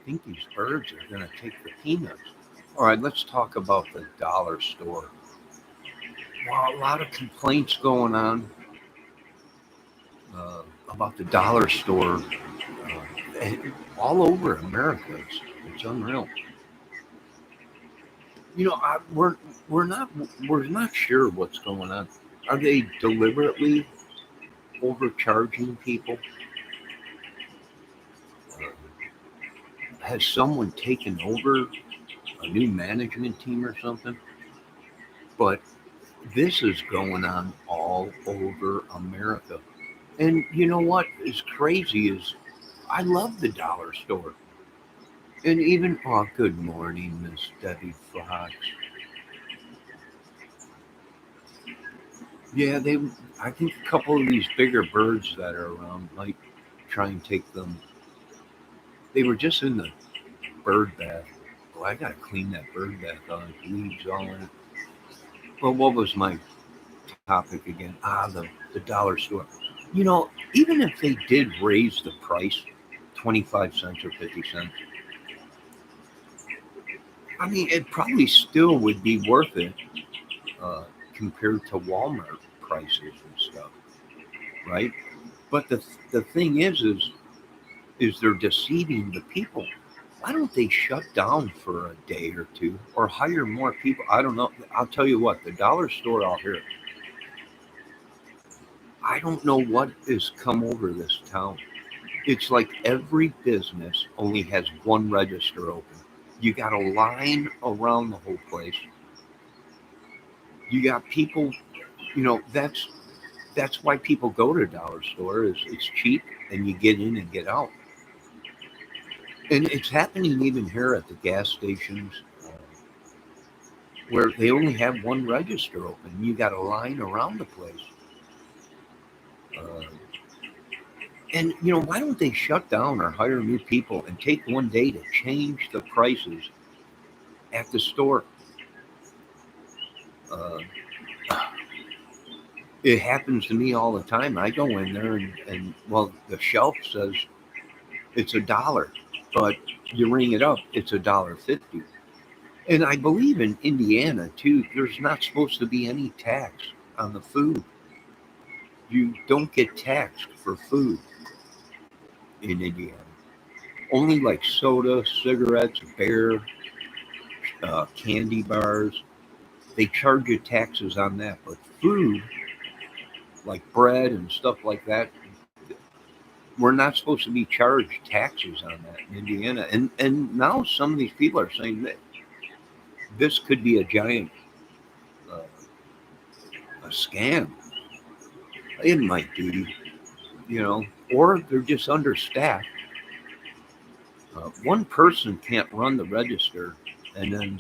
think these birds are going to take the peanuts. All right, let's talk about the dollar store. Well, a lot of complaints going on about the dollar store all over America. It's unreal. You know, we're not we're not sure what's going on. Are they deliberately overcharging people? Has someone taken over a new management team or something? But this is going on all over America. And you know what is crazy is I love the dollar store. And even, oh, good morning, Miss Debbie Fox. Yeah, I think a couple of these bigger birds that are around might try and take them. They were just in the bird bath. Oh, I gotta clean that bird bath out. Leaves all in it. Well, what was my topic again? The dollar store. You know, even if they did raise the price 25 cents or 50 cents, I mean, it probably still would be worth it uh, compared to Walmart prices and stuff, right? But the thing is they're deceiving the people. Why don't they shut down for a day or two or hire more people? I don't know. I'll tell you what, the dollar store out here, I don't know what has come over this town. It's like every business only has one register open. You got a line around the whole place. You got people, that's why people go to a dollar store is it's cheap and you get in and get out. And it's happening even here at the gas stations where they only have one register open. You got a line around the place. Uh, and why don't they shut down or hire new people and take one day to change the prices at the store? Uh, it happens to me all the time. I go in there and well, the shelf says it's $1, but you ring it up, it's $1.50. And I believe in Indiana too. There's not supposed to be any tax on the food. You don't get taxed for food in Indiana. Only like soda, cigarettes, beer, candy bars. They charge you taxes on that, but food like bread and stuff like that, we're not supposed to be charged taxes on that in Indiana. And now some of these people are saying that this could be a giant a scam. It might be, or they're just understaffed. One person can't run the register and then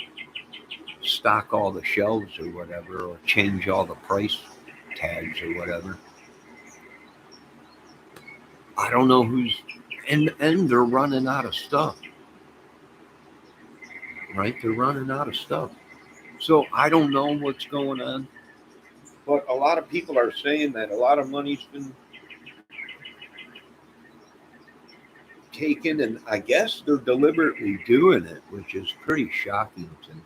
stock all the shelves or whatever, or change all the price tags or whatever. I don't know who's, and they're running out of stuff, right? They're running out of stuff. So I don't know what's going on, but a lot of people are saying that a lot of money's been taken, and I guess they're deliberately doing it, which is pretty shocking to me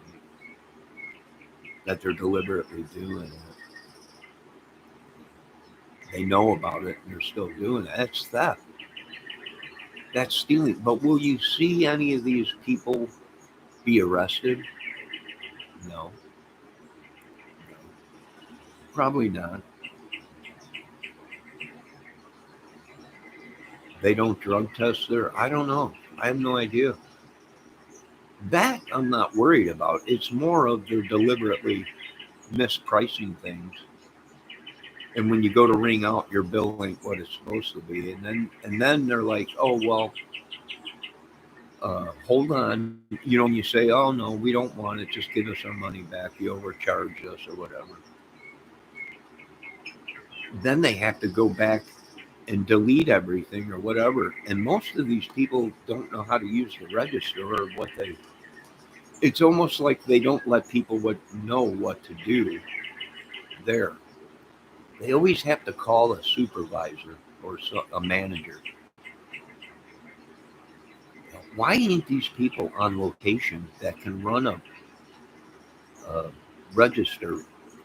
that they're deliberately doing it. They know about it and they're still doing it. That's theft. That's stealing. But will you see any of these people be arrested? No, probably not. They don't drug test there. I don't know. I have no idea. That I'm not worried about. It's more of they're deliberately mispricing things. And when you go to ring out, your bill ain't what it's supposed to be. And then they're like, oh well, hold on. And you say, oh no, we don't want it. Just give us our money back. You overcharged us or whatever. Then they have to go back and delete everything or whatever. And most of these people don't know how to use the register or what they. It's almost like they don't let people know what to do there. They always have to call a supervisor or a manager. Why ain't these people on location that can run a register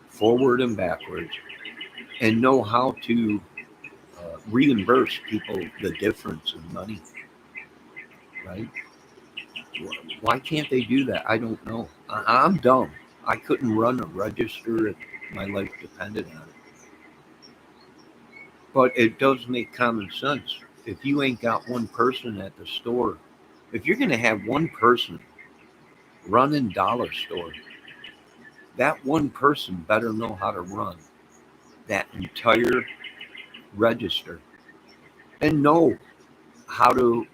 forward and backwards and know how to reimburse people the difference in money, right? Why can't they do that? I don't know. I'm dumb. I couldn't run a register if my life depended on it. But it does make common sense. If you ain't got one person at the store, if you're going to have one person running dollar store, that one person better know how to run that entire register and know how to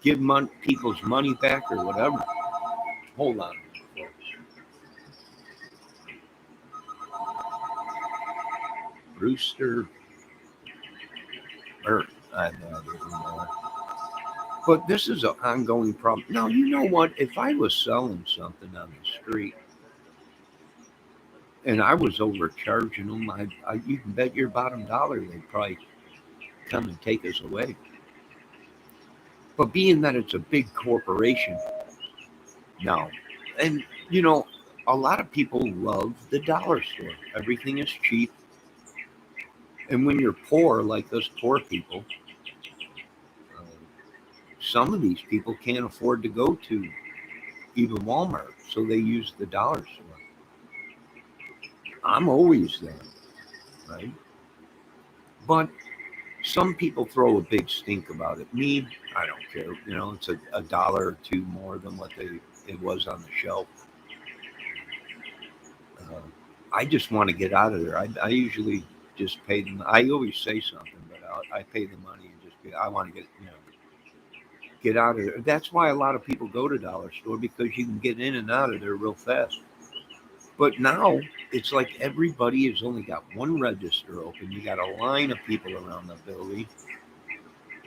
give people's money back or whatever. Hold on, folks. Brewster Burke. I know, but this is an ongoing problem. Now, you know what? If I was selling something on the street and I was overcharging them, you can bet your bottom dollar they'd probably come and take us away. But being that it's a big corporation, no. And, you know, a lot of people love the dollar store. Everything is cheap. And when you're poor, like us poor people, uh, some of these people can't afford to go to even Walmart, so they use the dollar store. I'm always there, right? But some people throw a big stink about it. Me, I don't care. You know, it's a dollar or two more than what it was on the shelf. Uh, I just want to get out of there. I usually just pay them. I always say something, but I pay the money and just I want to get out of there. That's why a lot of people go to dollar store because you can get in and out of there real fast. But now it's like everybody has only got one register open. You got a line of people around the building,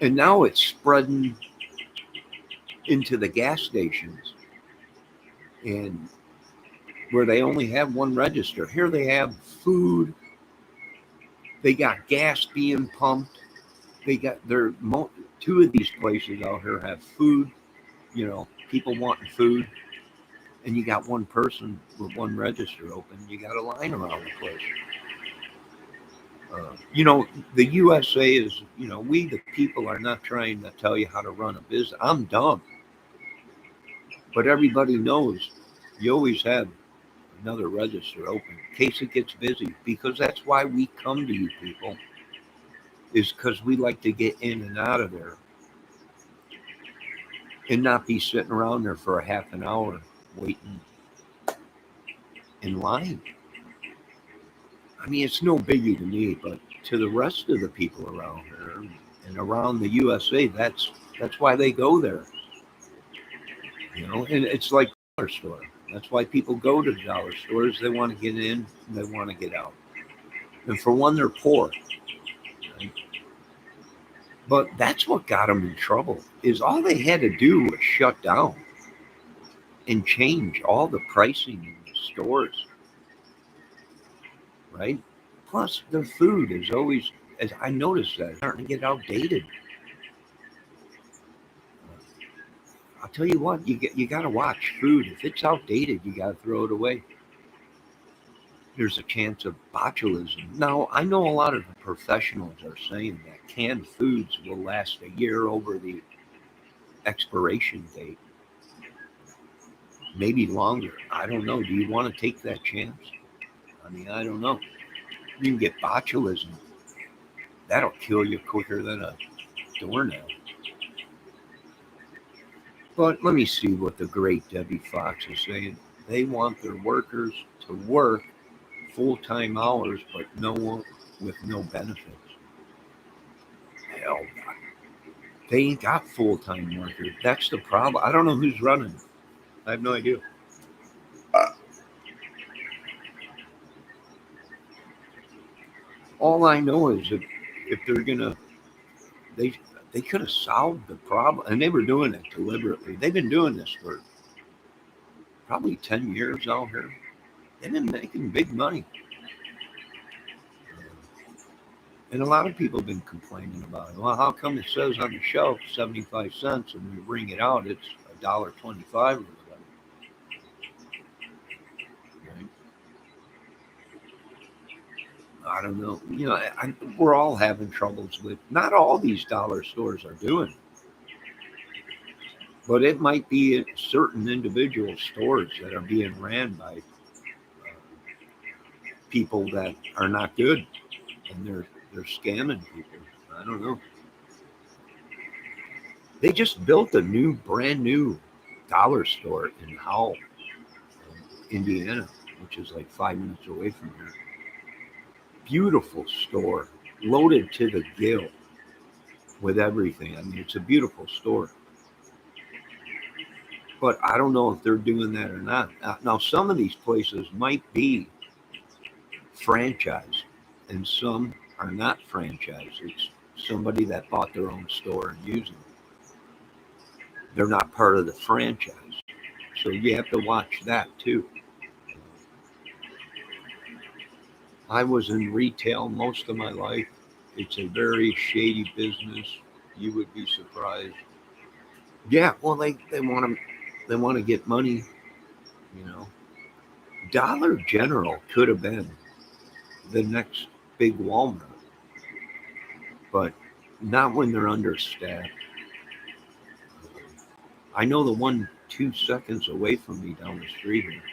and now it's spreading into the gas stations and where they only have one register. Here they have food. They got gas being pumped. They got two of these places out here have food. You know, people wanting food, and you got one person with one register open. You got a line around the place. You know, the USA is. You know, we the people are not trying to tell you how to run a business. I'm dumb, but everybody knows you always have another register open in case it gets busy because that's why we come to you people is because we like to get in and out of there and not be sitting around there for a half an hour waiting in line. I mean, it's no biggie to me, but to the rest of the people around here and around the USA, that's why they go there. You know, and it's like dollar store. That's why people go to dollar stores. They want to get in and they want to get out. And for one, they're poor. Right? But that's what got them in trouble. Is all they had to do was shut down and change all the pricing in the stores, right? Plus, their food is always, as I noticed that, starting to get outdated. I'll tell you what, you got to watch food. If it's outdated, you got to throw it away. There's a chance of botulism. Now, I know a lot of the professionals are saying that canned foods will last a year over the expiration date, maybe longer. I don't know. Do you want to take that chance? I mean, I don't know. You can get botulism. That'll kill you quicker than a doornail. But let me see what the great Debbie Fox is saying. They want their workers to work full-time hours, but no one with no benefits. Hell, they ain't got full-time workers. That's the problem. I don't know who's running. I have no idea. All I know is if they're gonna, they they could have solved the problem, and they were doing it deliberately. They've been doing this for probably 10 years out here. They've been making big money. And a lot of people have been complaining about it. Well, how come it says on the shelf 75 cents and when you bring it out, it's $1.25 or whatever? Right? I don't know. We're all having troubles with. Not all these dollar stores are doing, but it might be certain individual stores that are being ran by people that are not good, and they're scamming people. I don't know. They just built a brand new dollar store in Howell, Indiana, which is like 5 minutes away from here. Beautiful store, loaded to the gill with everything. I mean, it's a beautiful store. But I don't know if they're doing that or not. Now, some of these places might be franchise, and some are not franchise. It's somebody that bought their own store and using it. They're not part of the franchise. So you have to watch that too. I was in retail most of my life. It's a very shady business. You would be surprised. Yeah, well, they want to get money. You know, Dollar General could have been the next big Walmart, but not when they're understaffed. I know the one 2 seconds away from me down the street here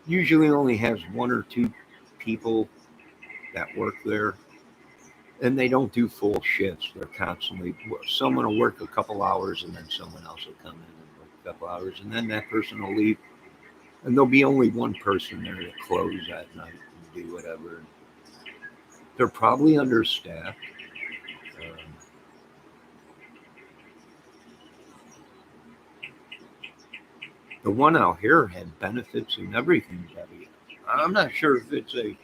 usually only has one or two people that work there, and they don't do full shifts. They're constantly someone will work a couple hours, and then someone else will come in and work a couple hours, and then that person will leave, and there'll be only one person there to close at night and do whatever. They're probably understaffed. Um, the one out here had benefits and everything, Debbie. I'm not sure if it's a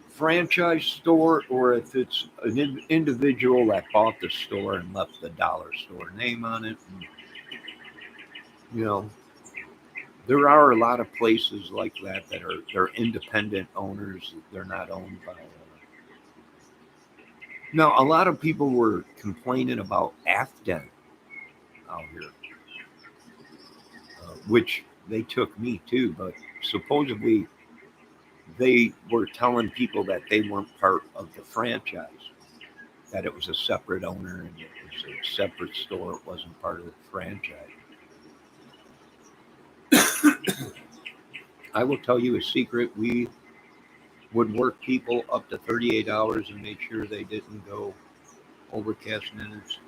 franchise store or if it's an individual that bought the store and left the dollar store name on it. And, you know, there are a lot of places like that that are they're independent owners. They're not owned by. Now, a lot of people were complaining about Afden out here, which they took me too. But supposedly they were telling people that they weren't part of the franchise, that it was a separate owner and it was a separate store. It wasn't part of the franchise. I will tell you a secret. We would work people up to 38 hours and make sure they didn't go overcast minutes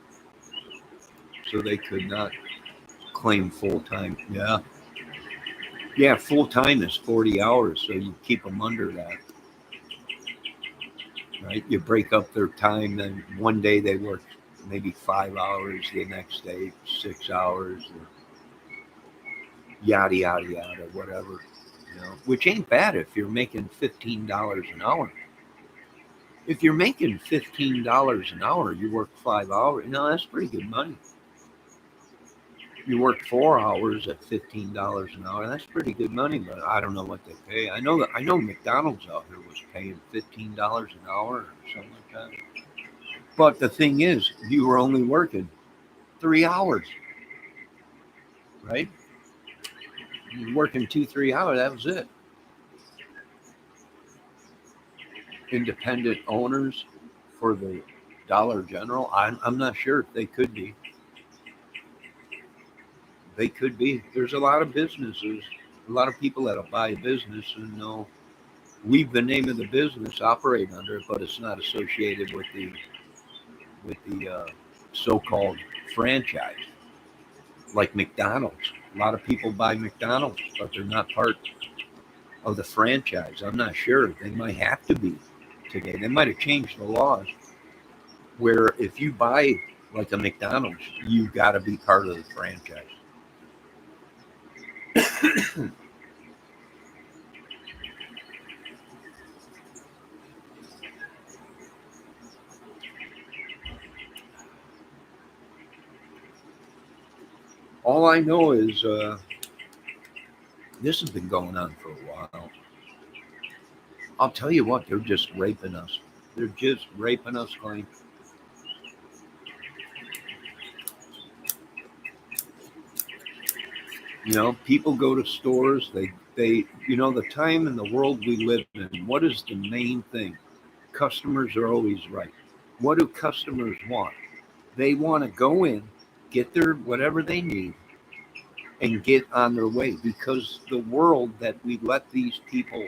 so they could not claim full time. Yeah. Yeah, full time is 40 hours, so you keep them under that, right? You break up their time, then one day they work maybe 5 hours, the next day 6 hours, or yada, yada, yada, whatever, which ain't bad if you're making $15 an hour. If you're making $15 an hour, you work 5 hours. That's pretty good money. You work 4 hours at $15 an hour. That's pretty good money, but I don't know what they pay. I know McDonald's out here was paying $15 an hour or something like that. But the thing is, you were only working 3 hours, right? You were working 2, 3 hours. That was it. Independent owners for the Dollar General. I'm not sure. They could be. They could be. There's a lot of businesses, a lot of people that'll buy a business and they'll leave the name of the business, operate under it, but it's not associated with the so-called franchise, like McDonald's. A lot of people buy McDonald's, but they're not part of the franchise. I'm not sure. They might have to be today. They might have changed the laws where if you buy like a McDonald's, you got to be part of the franchise. All I know is this has been going on for a while. I'll tell you what, they're just raping us. They're just raping us clean. People go to stores. The time in the world we live in. What is the main thing? Customers are always right. What do customers want? They want to go in, get their whatever they need, and get on their way because the world that we let these people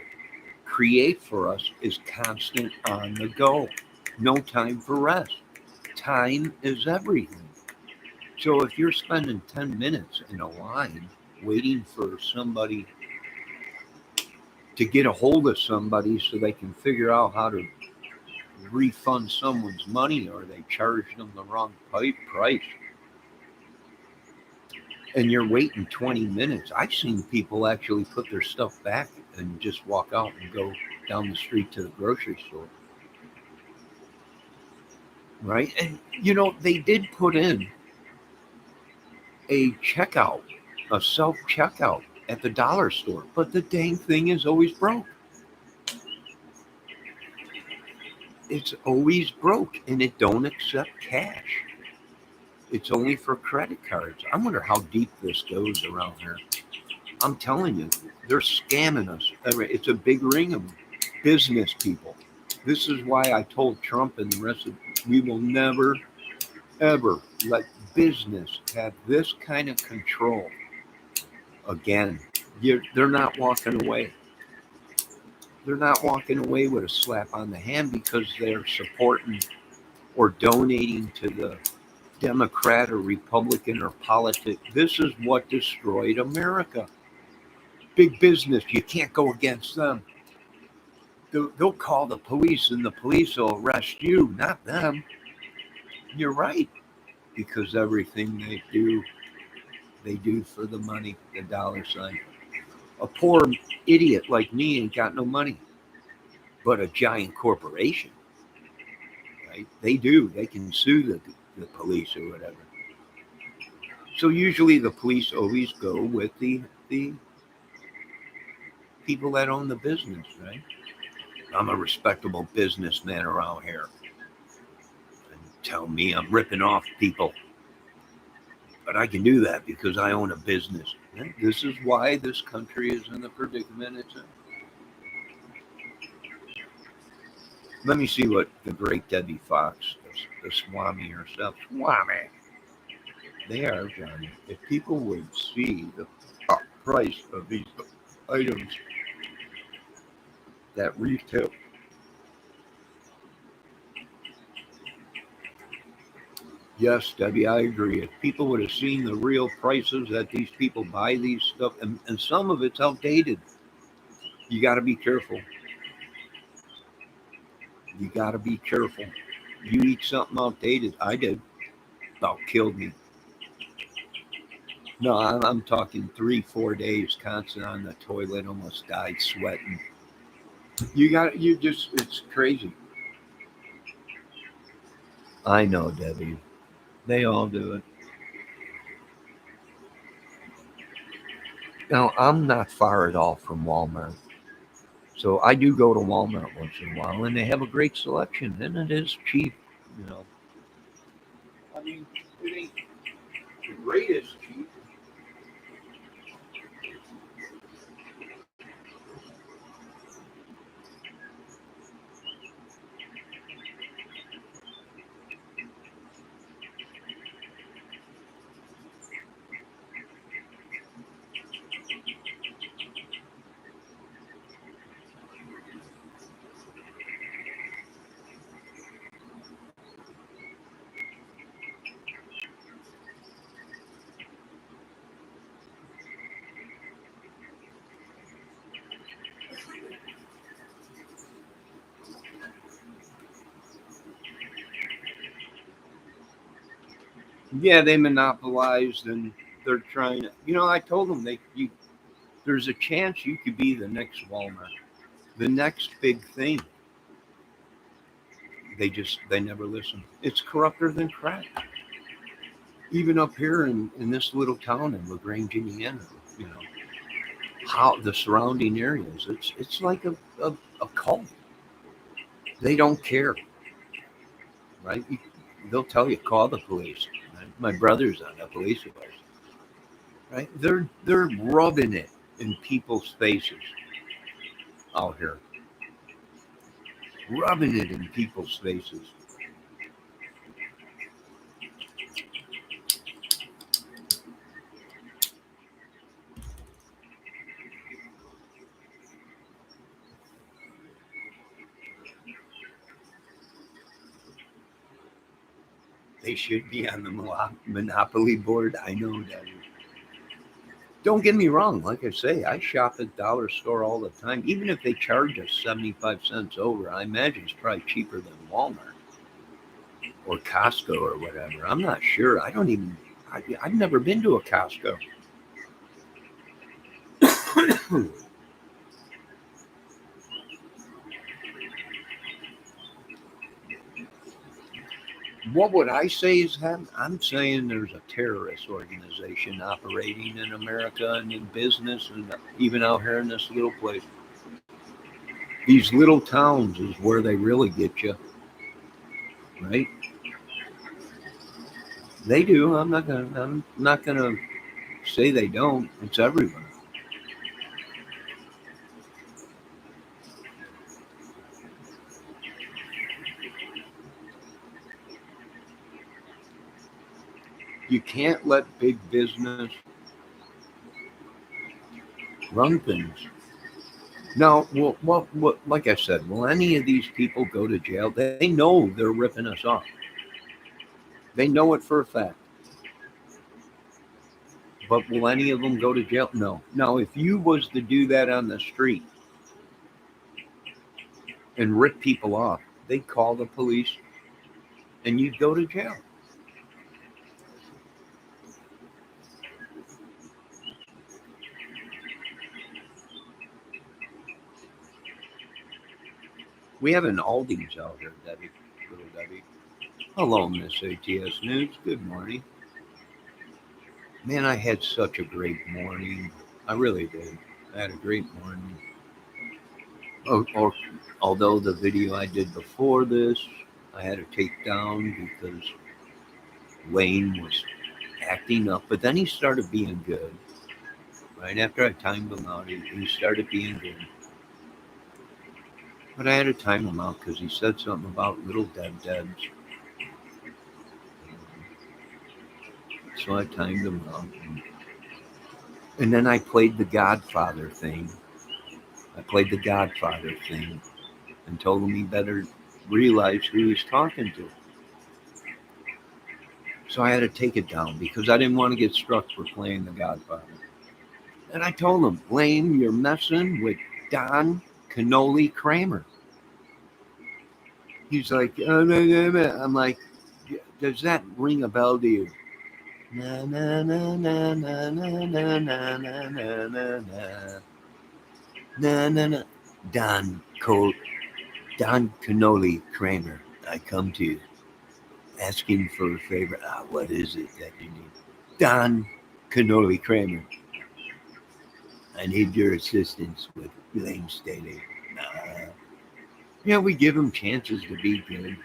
create for us is constant on the go. No time for rest. Time is everything. So if you're spending 10 minutes in a line waiting for somebody to get a hold of somebody so they can figure out how to refund someone's money or they charged them the wrong price and you're waiting 20 minutes. I've seen people actually put their stuff back and just walk out and go down the street to the grocery store. Right. And, they did put in a checkout, a self checkout at the dollar store, but the dang thing is always broke. It's always broke and it don't accept cash. It's only for credit cards. I wonder how deep this goes around here. I'm telling you, they're scamming us. It's a big ring of business people. This is why I told Trump and the rest of we will never, ever let business have this kind of control again. They're not walking away. They're not walking away with a slap on the hand because they're supporting or donating to the Democrat or Republican or politics. This is what destroyed America. Big business. You can't go against them. They'll call the police and the police will arrest you, not them. You're right. Because everything they do for the money, the dollar sign. A poor idiot like me ain't got no money, but a giant corporation, right? They do. They can sue the police or whatever. So usually the police always go with the people that own the business, right? I'm a respectable businessman around here. And tell me I'm ripping off people. But I can do that because I own a business. This is why this country is in the predicament it's in. Let me see what the great Debbie Fox, the Swami herself, Swami. They are, Johnny. If people would see the price of these items that retail. Yes, Debbie, I agree. If people would have seen the real prices that these people buy these stuff, and some of it's outdated, you got to be careful. You got to be careful. You eat something outdated. I did. About killed me. No, I'm talking 3-4 days constant on the toilet, almost died sweating. It's crazy. I know, Debbie. They all do it. Now, I'm not far at all from Walmart. So I do go to Walmart once in a while, and they have a great selection, and it is cheap. You know, I mean, it ain't the greatest cheap. Yeah, they monopolized, and they're trying to. I told them there's a chance you could be the next Walmart, the next big thing. They never listen. It's corrupter than crack. Even up here in this little town in LaGrange, Indiana, you know how the surrounding areas. It's like a cult. They don't care, right? They'll tell you, call the police. My brother's on the police force, right? They're rubbing it in people's faces out here, rubbing it in people's faces. They should be on the Monopoly board. I know that. Don't get me wrong. Like I say, I shop at dollar store all the time. Even if they charge us 75 cents over, I imagine it's probably cheaper than Walmart or Costco or whatever. I'm not sure. I don't even, I've never been to a Costco. What would I say is happening? I'm saying there's a terrorist organization operating in America and in business and even out here in this little place. These little towns is where they really get you, right? They do. I'm not gonna say they don't. It's everywhere. You can't let big business run things. Now, what, like I said, will any of these people go to jail? They know they're ripping us off. They know it for a fact. But will any of them go to jail? No. Now, if you was to do that on the street and rip people off, they'd call the police and you'd go to jail. We have an Aldi's out here, Debbie, little Debbie. Hello, Miss ATS News. Good morning. Man, I had such a great morning. I really did. I had a great morning. Or although the video I did before this, I had to take down because Lane was acting up, but then he started being good. Right after I timed him out, he started being good. But I had to time him out because he said something about little Debs. So I timed him out. And then I played the Godfather thing. I played the Godfather thing and told him he better realize who he's talking to. So I had to take it down because I didn't want to get struck for playing the Godfather. And I told him, Lane, you're messing with Don Cannoli Kramer. He's like, I'm like, does that ring a bell to you? Na na na na na na na na na na na na na na. Don Cannoli Kramer. I come to you asking for a favor. What is it that you need? Don Cannoli Kramer. I need your assistance with Lane Staley. We give him chances to be good.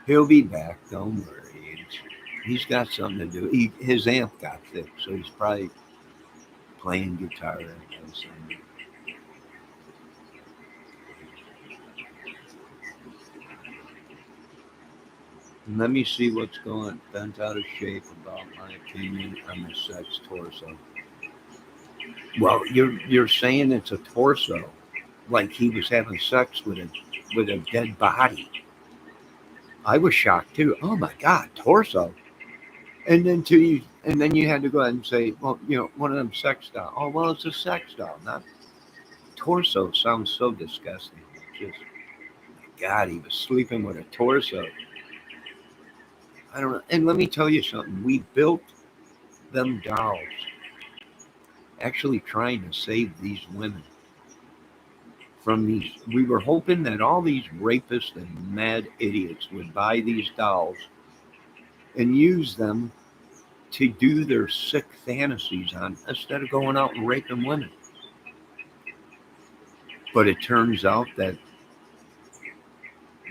He'll be back. Don't worry. He's got something to do. His amp got fixed, so he's probably playing guitar or something. Let me see what's going bent out of shape about my opinion on the sex torso. Well, you're saying it's a torso, like he was having sex with a dead body. I was shocked too. Oh my God, torso! And then you had to go ahead and say, well, one of them sex doll. Oh well, it's a sex doll, not torso. Sounds so disgusting. Just God, he was sleeping with a torso. I don't know. And let me tell you something. We built them dolls, actually trying to save these women from these. We were hoping that all these rapists and mad idiots would buy these dolls and use them to do their sick fantasies on instead of going out and raping women. But it turns out that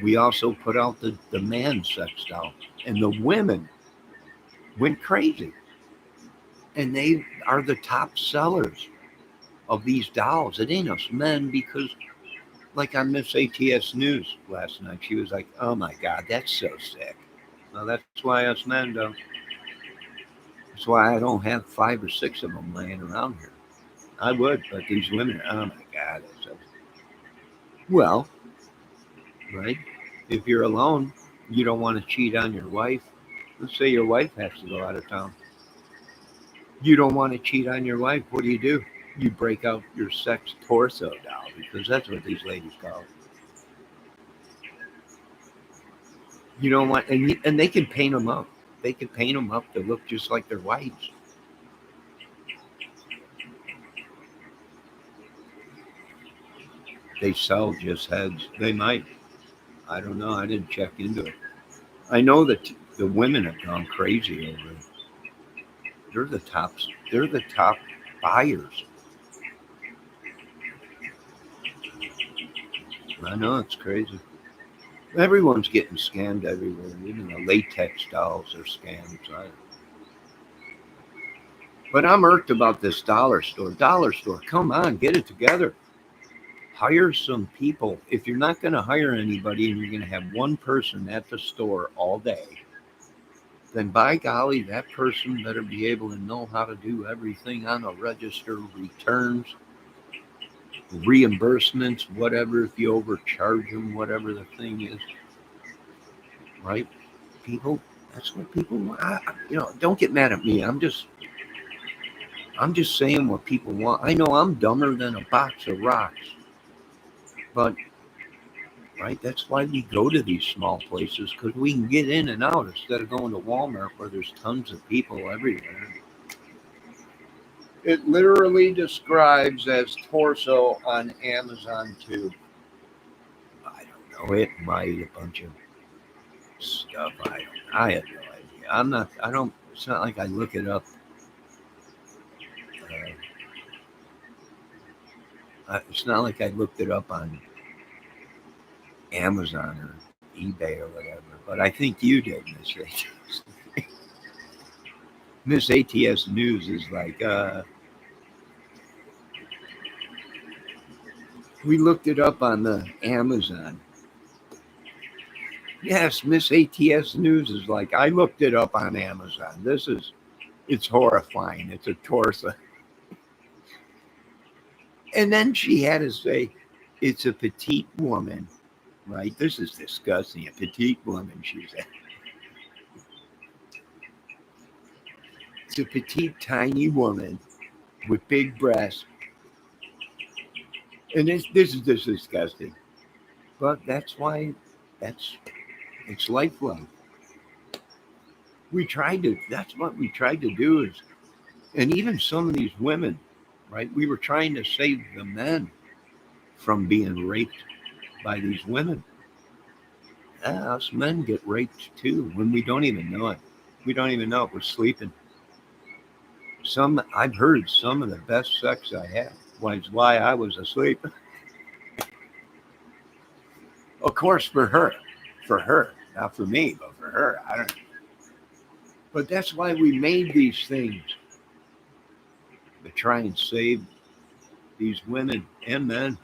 we also put out the man sex doll, and the women went crazy. And they are the top sellers of these dolls. It ain't us men because, like on Miss ATS News last night, she was like, oh my God, that's so sick. Well, that's why us men don't. That's why I don't have 5 or 6 of them laying around here. I would, but these women, oh my God. Well, right? If you're alone, you don't want to cheat on your wife. Let's say your wife has to go out of town. You don't want to cheat on your wife. What do? You break out your sex torso doll because that's what these ladies call it. You don't want, and they can paint them up. They can paint them up to look just like their wives. They sell just heads. They might. I don't know. I didn't check into it. I know that the women have gone crazy over it. They're the tops. They're the top buyers. I know it's crazy. Everyone's getting scammed everywhere. Even the latex dolls are scams. But I'm irked about this dollar store. Dollar store, come on, get it together. Hire some people. If you're not going to hire anybody and you're going to have one person at the store all day, then by golly, that person better be able to know how to do everything on a register, returns, reimbursements, whatever, if you overcharge them, whatever the thing is, right? People, that's what people want. Don't get mad at me. I'm just saying what people want. I know I'm dumber than a box of rocks, but right, that's why we go to these small places because we can get in and out instead of going to Walmart where there's tons of people everywhere. It literally describes as torso on Amazon too. I don't know. It might a bunch of stuff. I have no idea. I'm not. I don't. It's not like I look it up. It's not like I looked it up on Amazon or eBay or whatever. But I think you did, Miss ATS. Miss ATS News is like, we looked it up on the Amazon. Yes, Miss ATS News is like, I looked it up on Amazon. It's horrifying. It's a torso. And then she had to say, it's a petite woman, right? This is disgusting. A petite woman, she said. It's a petite, tiny woman with big breasts. And this is just disgusting. But that's why that's it's lifelong. That's what we tried to do is, and even some of these women, right? We were trying to save the men from being raped by these women. Us men get raped too when we don't even know it. We don't even know it. We're sleeping. I've heard some of the best sex I had was why I was asleep. Of course, for her, not for me, but for her. I don't. But that's why we made these things to try and save these women and men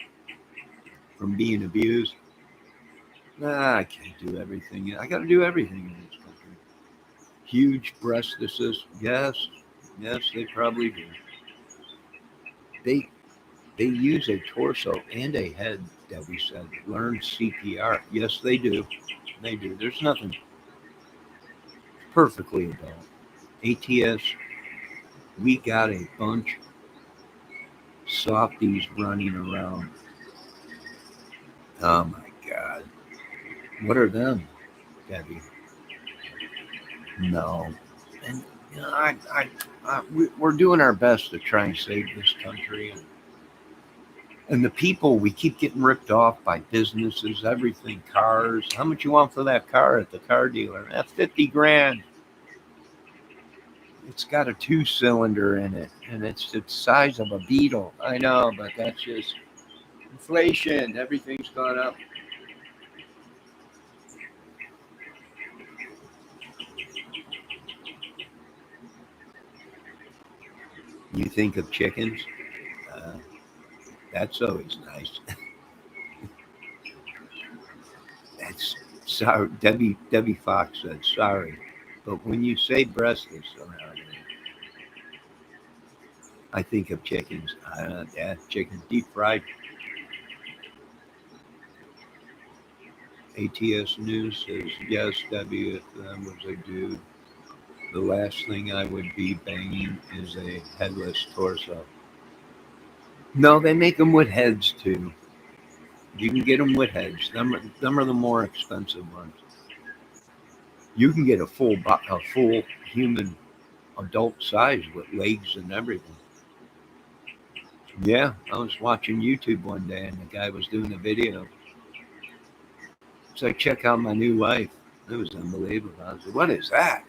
from being abused. Nah, I can't do everything. I got to do everything in this country. Huge breastises, yes, they probably do. They they use a torso and a head that we said learn CPR. Yes, they do. They do. There's nothing perfectly adult. ATS, we got a bunch softies running around. Oh my God. What are them, Debbie? No. And we're doing our best to try and save this country. And the people, we keep getting ripped off by businesses, everything, cars. How much you want for that car at the car dealer? That's 50 grand. It's got a 2-cylinder in it, and it's the size of a Beetle. I know, but that's just Inflation, everything's gone up. You think of chickens? Uh, that's always nice. That's sorry. Debbie Fox said sorry, but when you say breast is around here, I think of chickens. Yeah, chicken deep fried. ATS News says yes. Debbie, if that was a dude, the last thing I would be banging is a headless torso. No, they make them with heads too. You can get them with heads. Them are the more expensive ones. You can get a full human adult size with legs and everything. Yeah, I was watching YouTube one day and the guy was doing a video. So I check out my new wife. It was unbelievable. I was like, what is that?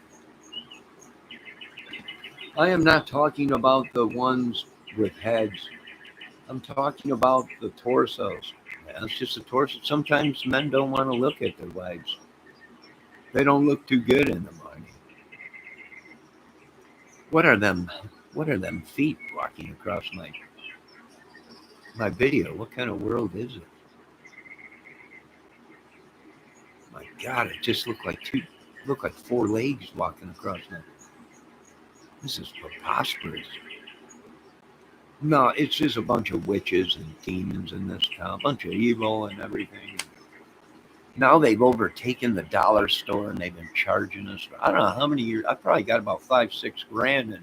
I am not talking about the ones with heads. I'm talking about the torsos. Yeah, it's just a torso. Sometimes men don't want to look at their wives. They don't look too good in the morning. What are them? What are them feet walking across my video? What kind of world is it? My God, it just looked like four legs walking across that. This is preposterous. No, it's just a bunch of witches and demons in this town, a bunch of evil and everything. Now they've overtaken the dollar store and they've been charging us. I don't know how many years. I probably got about 5-6 grand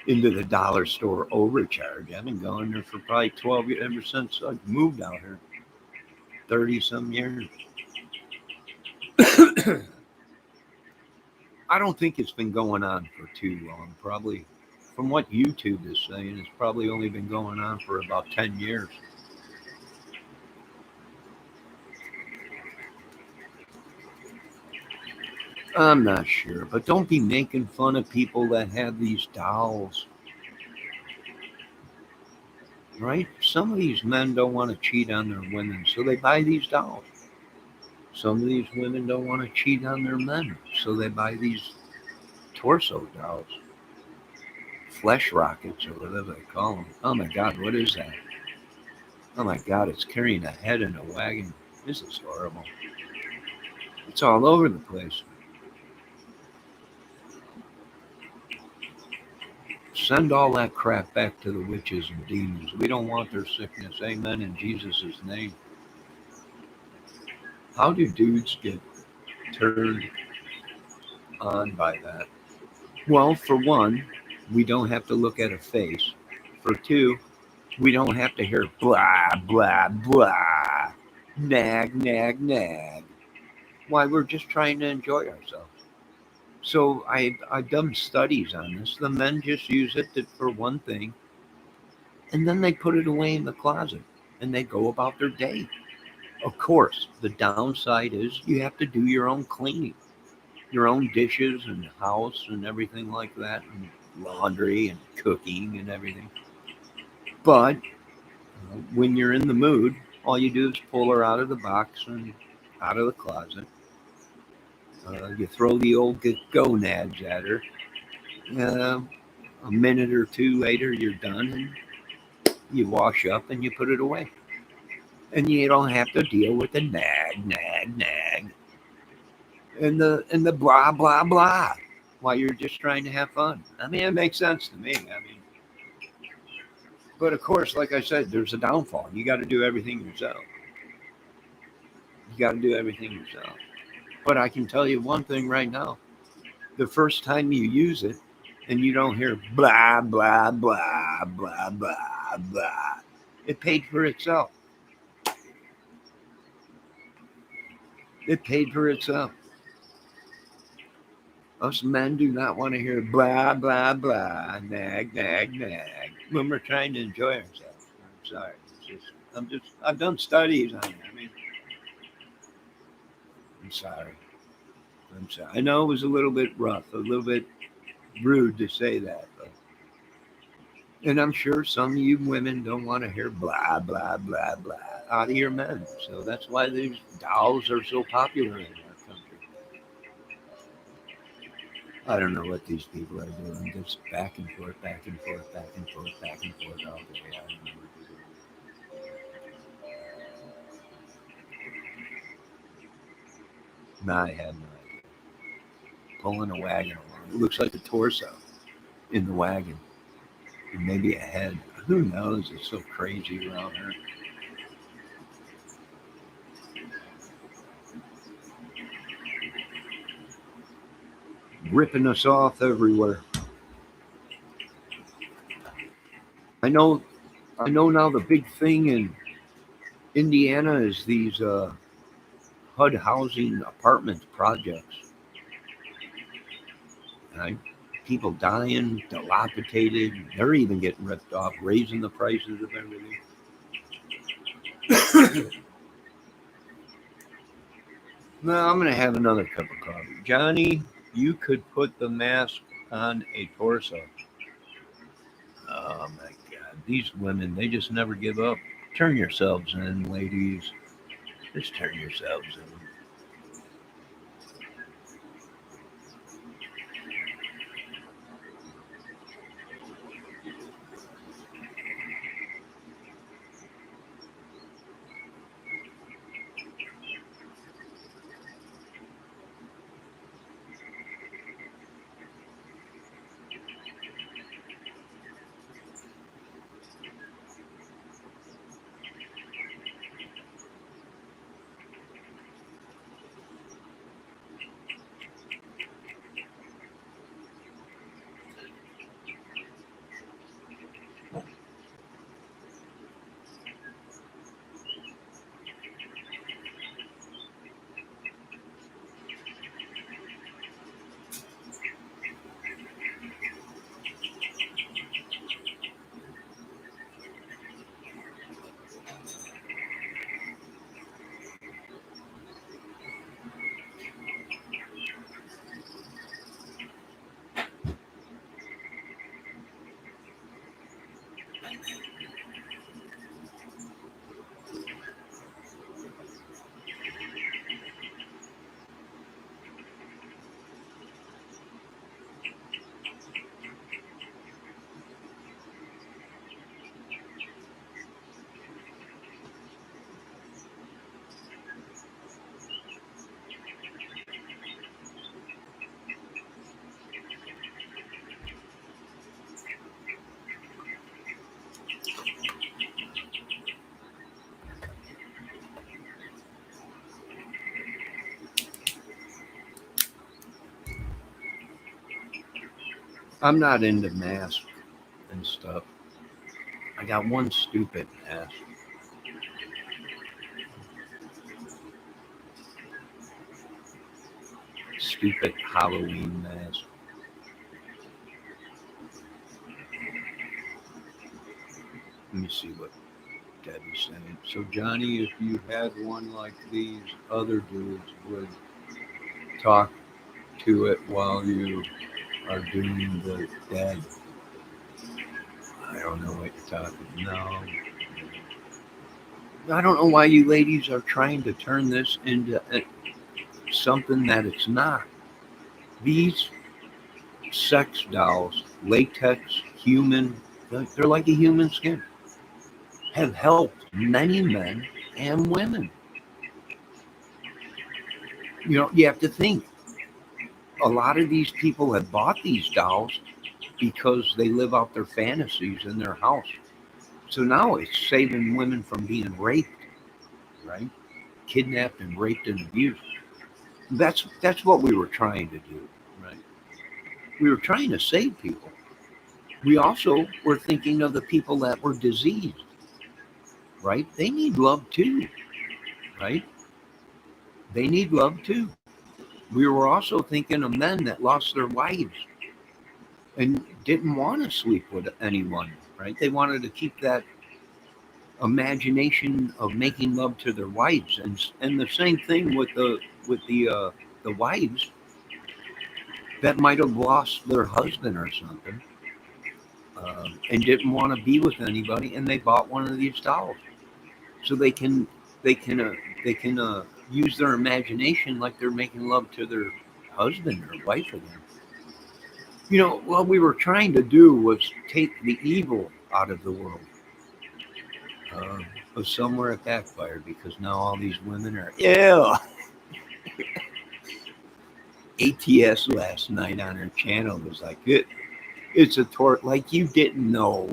into the dollar store overcharge. I've been going there for probably 12 years, ever since I moved out here, 30 some years. I don't think it's been going on for too long. Probably, from what YouTube is saying, it's probably only been going on for about 10 years. I'm not sure, but don't be making fun of people that have these dolls, right? Some of these men don't want to cheat on their women, so they buy these dolls. Some of these women don't want to cheat on their men, so they buy these torso dolls, flesh rockets, or whatever they call them. Oh my God, what is that? Oh my God, it's carrying a head in a wagon. This is horrible. It's all over the place. Send all that crap back to the witches and demons. We don't want their sickness. Amen in Jesus' name. How do dudes get turned on by that? Well, for one, we don't have to look at a face. For two, we don't have to hear blah, blah, blah, nag, nag, nag. Why, we're just trying to enjoy ourselves. So I've done studies on this. The men just use it for one thing, and then they put it away in the closet and they go about their day. Of course, the downside is you have to do your own cleaning, your own dishes and house and everything like that, and laundry and cooking and everything. But when you're in the mood, all you do is pull her out of the box and out of the closet. You throw the old gonads at her. Uh, a minute or two later, you're done, and you wash up and you put it away. And you don't have to deal with the nag, nag, nag, and the blah, blah, blah while you're just trying to have fun. I mean, it makes sense to me. I mean, but of course, like I said, there's a downfall. You got to do everything yourself. You got to do everything yourself. But I can tell you one thing right now: the first time you use it, and you don't hear blah, blah, blah, blah, blah, blah, it paid for itself. It paid for itself. Us men do not want to hear blah, blah, blah, nag, nag, nag when we're trying to enjoy ourselves. I'm sorry. I've done studies on it. I mean, I'm sorry. I'm sorry. I know it was a little bit rough, a little bit rude to say that, but And I'm sure some of you women don't want to hear blah, blah, blah, blah out of your men. So that's why these dolls are so popular in our country. I don't know what these people are doing. Just back and forth, back and forth, back and forth, back and forth all day. I don't know what they're doing. No, I have no idea. Pulling a wagon along. It looks like a torso in the wagon. And maybe a head. Who knows? It's so crazy around here. Ripping us off everywhere. I know now the big thing in Indiana is these HUD housing apartment projects. Right? People dying, dilapidated. They're even getting ripped off, raising the prices of everything. No, I'm going to have another cup of coffee. Johnny, you could put the mask on a torso. Oh my God. These women, they just never give up. Turn yourselves in, ladies. Just turn yourselves in. I'm not into masks and stuff. I got one stupid mask. Stupid Halloween mask. Let me see what Debbie's saying. So, Johnny, if you had one like these other dudes would talk to it while you are doing the dead. I don't know what you're talking. No, I don't know why you ladies are trying to turn this into something that it's not. These sex dolls, latex, human, they're like a human skin, have helped many men and women. You have to think a lot of these people have bought these dolls because they live out their fantasies in their house. So now it's saving women from being raped, right? Kidnapped and raped and abused. That's what we were trying to do, right? We were trying to save people. We also were thinking of the people that were diseased, right? They need love too, right? They need love too. We were also thinking of men that lost their wives and didn't want to sleep with anyone, right? They wanted to keep that imagination of making love to their wives, and the same thing with the wives that might have lost their husband or something. and didn't want to be with anybody, and they bought one of these dolls so they can they can use their imagination like they're making love to their husband or wife again. What we were trying to do was take the evil out of the world. Uh, but somewhere it backfired because now all these women are ew. ATS last night on her channel was like it's a tort like you didn't know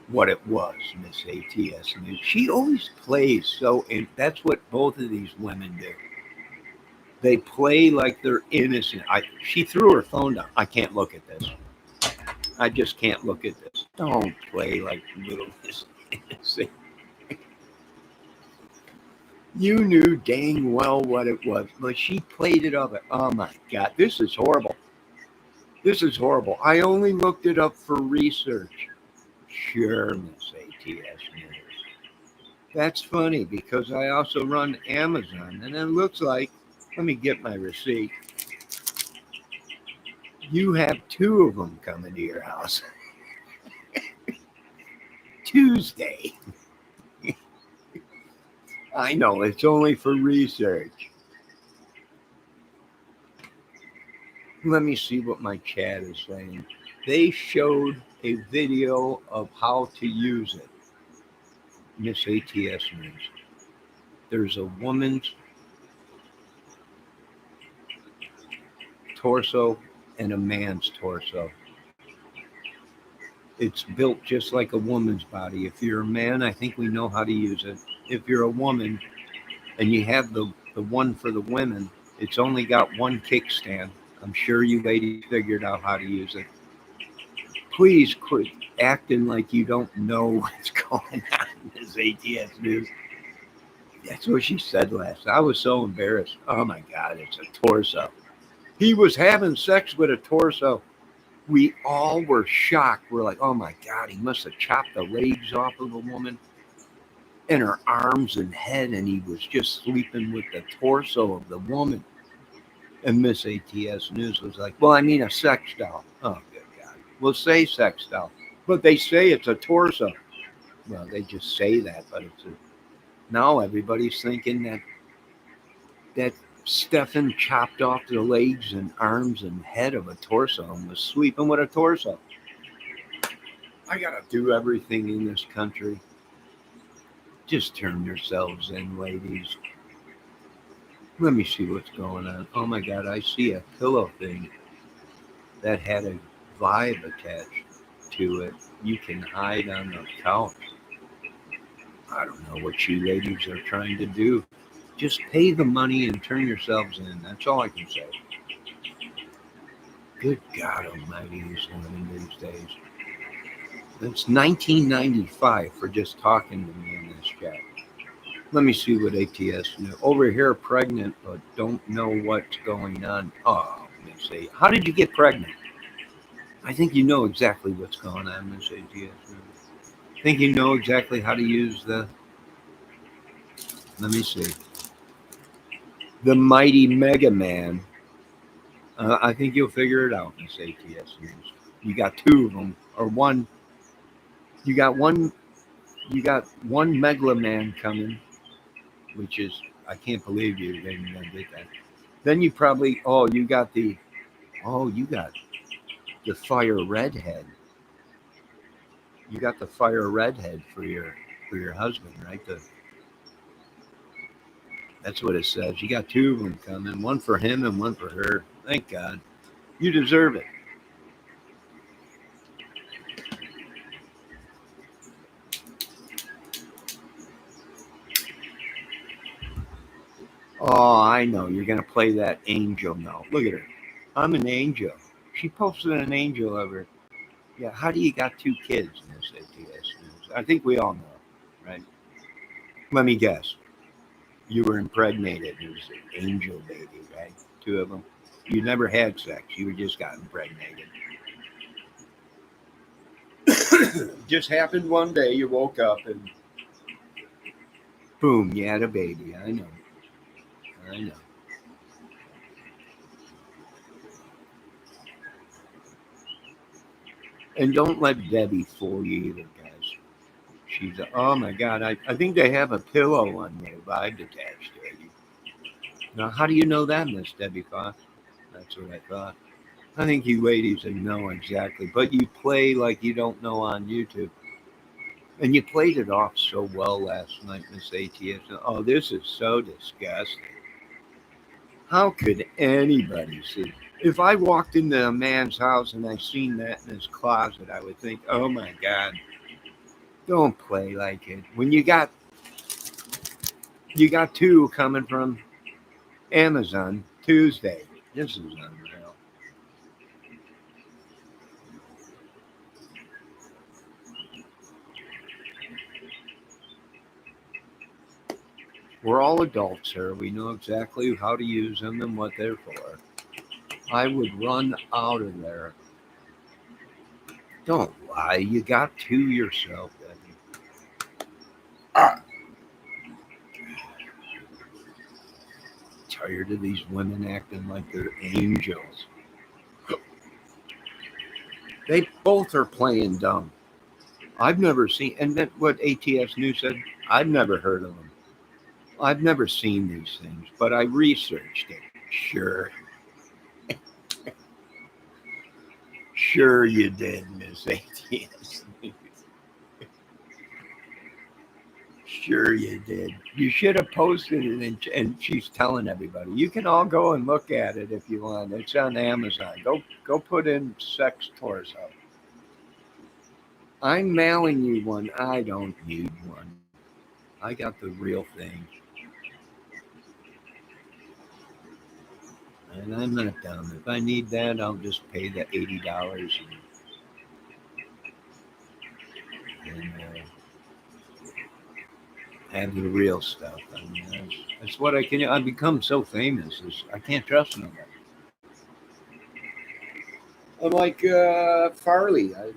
what it was, Miss ATS. And she always plays so, and that's what both of these women do. They play like they're innocent. She threw her phone down. I can't look at this. I just can't look at this. Don't play like little innocent. You knew dang well what it was, but she played it up. Oh my God, this is horrible. This is horrible. I only looked it up for research. Sure, Miss ATS News. That's funny because I also run Amazon, and it looks like, let me get my receipt. You have two of them coming to your house. Tuesday. I know, it's only for research. Let me see what my chat is saying. They showed a video of how to use it. Miss ATS News. There's a woman's torso and a man's torso. It's built just like a woman's body. If you're a man, I think we know how to use it. If you're a woman and you have the one for the women, it's only got one kickstand. I'm sure you ladies figured out how to use it. Please quit acting like you don't know what's going on in this ATS News. That's what she said last. I was so embarrassed. Oh my God, it's a torso. He was having sex with a torso. We all were shocked. We're like, oh my God, he must have chopped the legs off of a woman and her arms and head, and he was just sleeping with the torso of the woman. And Miss ATS News was like, well, I mean a sex doll. Oh, good God. We'll say sex doll, but they say it's a torso. Well, they just say that, but now everybody's thinking that Stefan chopped off the legs and arms and head of a torso and was sleeping with a torso. I gotta do everything in this country. Just turn yourselves in, ladies. Let me see what's going on. Oh my God, I see a pillow thing that had a vibe attached to it. You can hide on the couch. I don't know what you ladies are trying to do. Just pay the money and turn yourselves in. That's all I can say. Good God Almighty, who's living these days. It's 1995 for just talking to me in this chat. Let me see what ATS knew. Over here, pregnant, but don't know what's going on. Oh, let me see. How did you get pregnant? I think you know exactly what's going on, Miss ATS. I think you know exactly how to use the. Let me see. The mighty Mega Man. I think you'll figure it out, Miss ATS News. You got two of them, or one. You got one. You got one Megla Man coming, which is I can't believe you didn't get that. Then you probably you got the you got the fire redhead. You got the fire redhead for your husband, right? That's what it says. You got two of them coming, one for him and one for her. Thank God. You deserve it. Oh, I know. You're going to play that angel now. Look at her. I'm an angel. She posted an angel of her. Yeah, how do you got two kids, Miss ATS News? I think we all know, right? Let me guess. You were impregnated. It was an angel baby, right? Two of them. You never had sex. You just got impregnated. Just happened one day. You woke up and boom, you had a baby. I know. I know. And don't let Debbie fool you either, guys. She's, oh my God, I think they have a pillow on their vibe attached to it. Now, how do you know that, Miss Debbie Fox? That's what I thought. I think you ladies would know exactly, but you play like you don't know on YouTube. And you played it off so well last night, Miss ATS. Oh, this is so disgusting. How could anybody see? If I walked into a man's house and I seen that in his closet, I would think, oh my God, don't play like it. When you got two coming from Amazon Tuesday. This is unreal. We're all adults here. We know exactly how to use them and what they're for. I would run out of there. Don't lie. You got two yourself, Debbie. Ah, tired of these women acting like they're angels. They both are playing dumb. I've never seen, and that what ATS News said, I've never heard of them. I've never seen these things, but I researched it. Sure, sure you did, Miss ATS. Sure you did. You should have posted it, and she's telling everybody. You can all go and look at it if you want. It's on Amazon. Go put in sex torso. I'm mailing you one. I don't need one. I got the real thing. And I'm not dumb. If I need that, I'll just pay the $80 and have the real stuff. I mean, that's what I can. I've become so famous. I can't trust nobody. I'm like Farley. I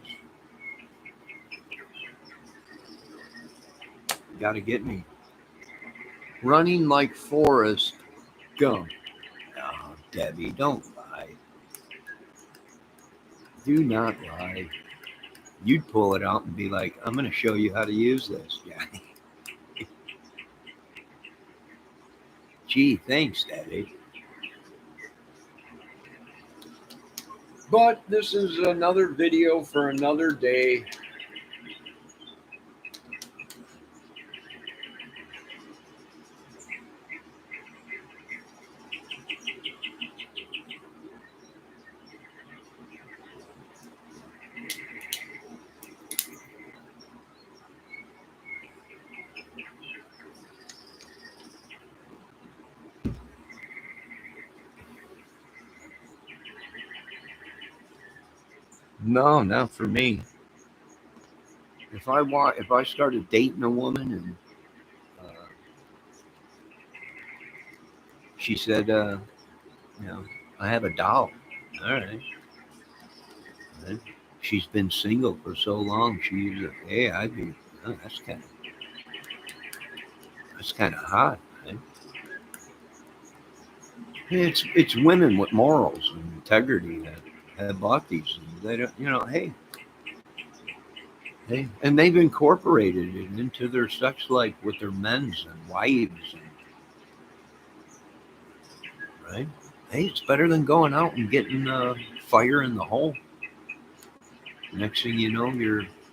got to get me running like Forrest Gump. Oh, Debbie, don't lie. Do not lie. You'd pull it out and be like, "I'm going to show you how to use this." Yeah. Gee, thanks, Debbie. But this is another video for another day. No, not for me. If I started dating a woman and uh, she said, you know, I have a doll. All right. And she's been single for so long. She's, hey, I'd be, oh, that's kind of hot. Right? It's women with morals and integrity that have bought these things. They don't, and they've incorporated it into their sex life with their men's and wives, and, right? Hey, it's better than going out and getting fire in the hole. Next thing you know,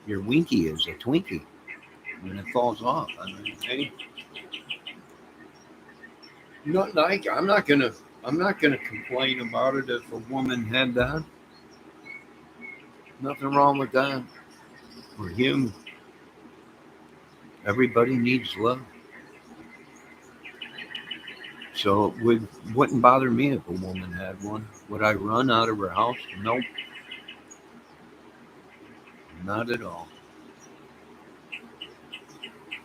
your winky is a Twinkie when it falls off. I mean, hey, not like I'm not gonna complain about it if a woman had that. Nothing wrong with that. We're human. Everybody needs love. So wouldn't bother me if a woman had one. Would I run out of her house? Nope, not at all.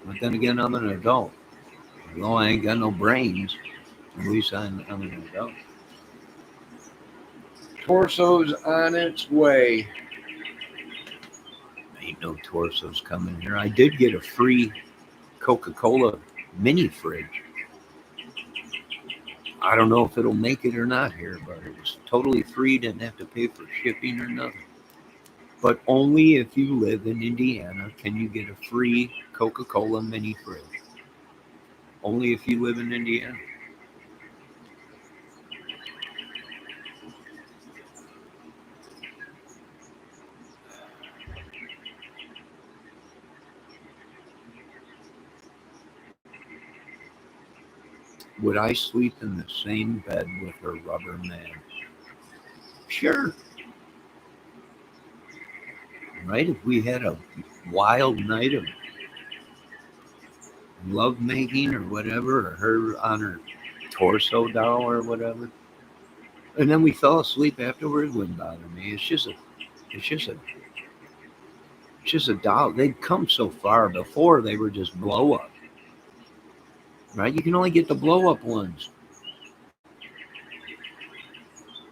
But then again, I'm an adult. Although I ain't got no brains, at least I'm an adult. Torso's on its way. Ain't no torsos coming here. I did get a free Coca-Cola mini fridge. I don't know if it'll make it or not here, but it was totally free. Didn't have to pay for shipping or nothing. But only if you live in Indiana can you get a free Coca-Cola mini fridge. Only if you live in Indiana. Would I sleep in the same bed with a rubber man? Sure. Right? If we had a wild night of love making or whatever, or her on her torso doll or whatever, and then we fell asleep afterwards, wouldn't bother me. It's just a, it's just a doll. They'd come so far. Before they were just blow up, right? You can only get the blow up ones,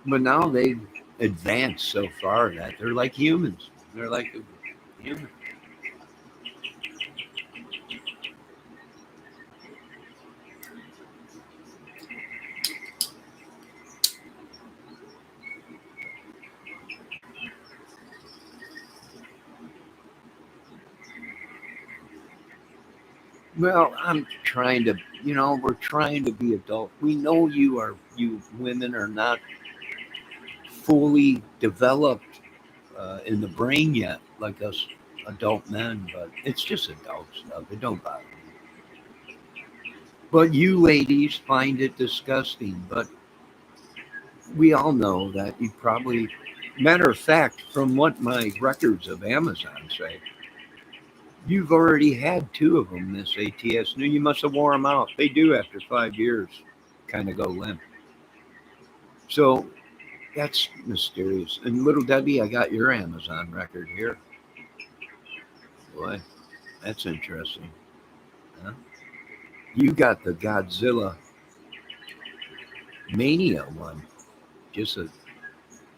but now they've advanced so far that they're like humans. They're like a human. Well, I'm trying to, we're trying to be adult. We know you women are not fully developed in the brain yet, like us adult men, but it's just adult stuff. It don't bother me. But you ladies find it disgusting. But we all know that you probably, matter of fact, from what my records of Amazon say, you've already had two of them, Miss ATS. New, you must have wore them out. They do after 5 years, kind of go limp. So that's mysterious. And little Debbie, I got your Amazon record here. Boy, that's interesting. Huh? You got the Godzilla Mania one. Just a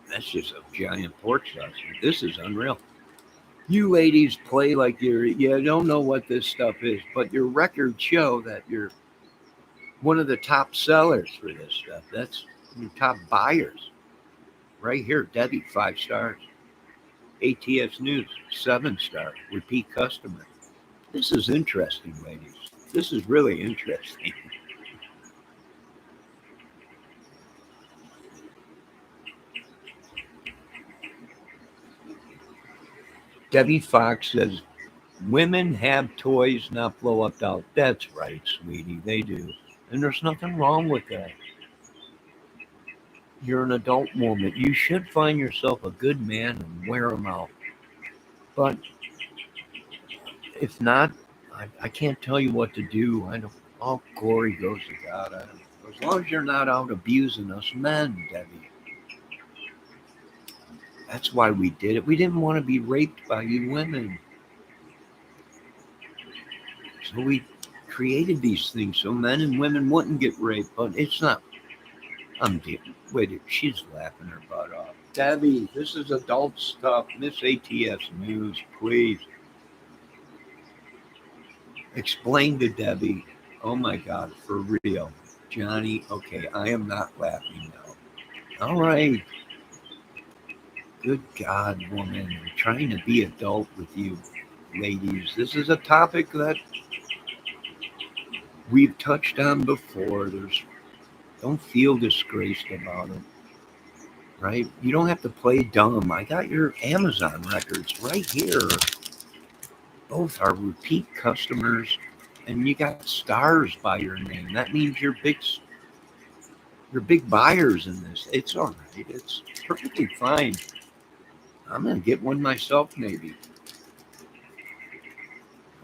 That's just a giant pork sausage. This is unreal. You ladies play like you don't know what this stuff is, but your records show that you're one of the top sellers for this stuff. That's your top buyers. Right here, Debbie, 5 stars. ATS News, 7 star, repeat customer. This is interesting, ladies. This is really interesting. Debbie Fox says, women have toys, not blow up dolls. That's right, sweetie, they do. And there's nothing wrong with that. You're an adult woman. You should find yourself a good man and wear them out. But if not, I can't tell you what to do. I don't. All glory goes to God. As long as you're not out abusing us men, Debbie. That's why we did it. We didn't want to be raped by you women. So we created these things so men and women wouldn't get raped. But it's not. I'm deep. Wait, she's laughing her butt off. Debbie, this is adult stuff. Miss ATS News, please. Explain to Debbie. Oh my God, for real. Johnny, okay, I am not laughing now. All right. Good God, woman. I'm trying to be adult with you, ladies. This is a topic that we've touched on before. Don't feel disgraced about it, right? You don't have to play dumb. I got your Amazon records right here. Both are repeat customers, and you got stars by your name. That means you're big buyers in this. It's all right. It's perfectly fine. I'm gonna get one myself, maybe.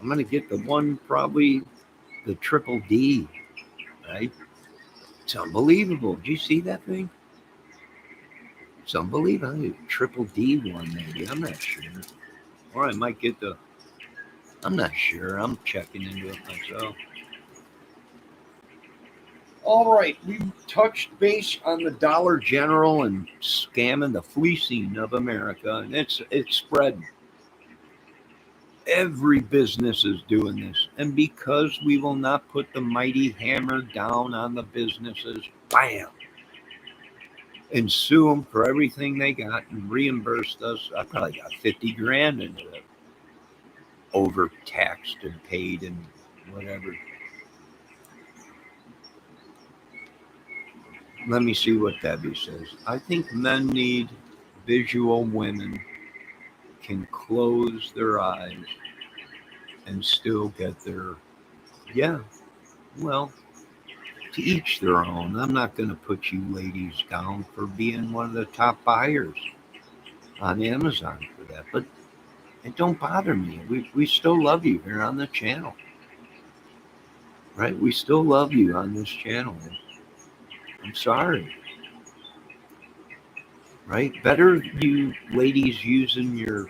I'm gonna get the one, probably the triple D, right? It's unbelievable. Did you see that thing? It's unbelievable. Triple D one, maybe. I'm not sure. Or I might get the. I'm not sure. I'm checking into it myself. All right, we touched base on the Dollar General and scamming the fleecing of America, and it's spread. Every business is doing this, and because we will not put the mighty hammer down on the businesses, bam! and sue them for everything they got and reimbursed us. I probably got 50 grand into it, overtaxed and paid and whatever. Let me see what Debbie says. I think men need visual women can close their eyes and still get their, yeah, well, to each their own. I'm not going to put you ladies down for being one of the top buyers on Amazon for that, but it don't bother me. We still love you here on the channel, right? We still love you on this channel. I'm sorry, right? Better you ladies using your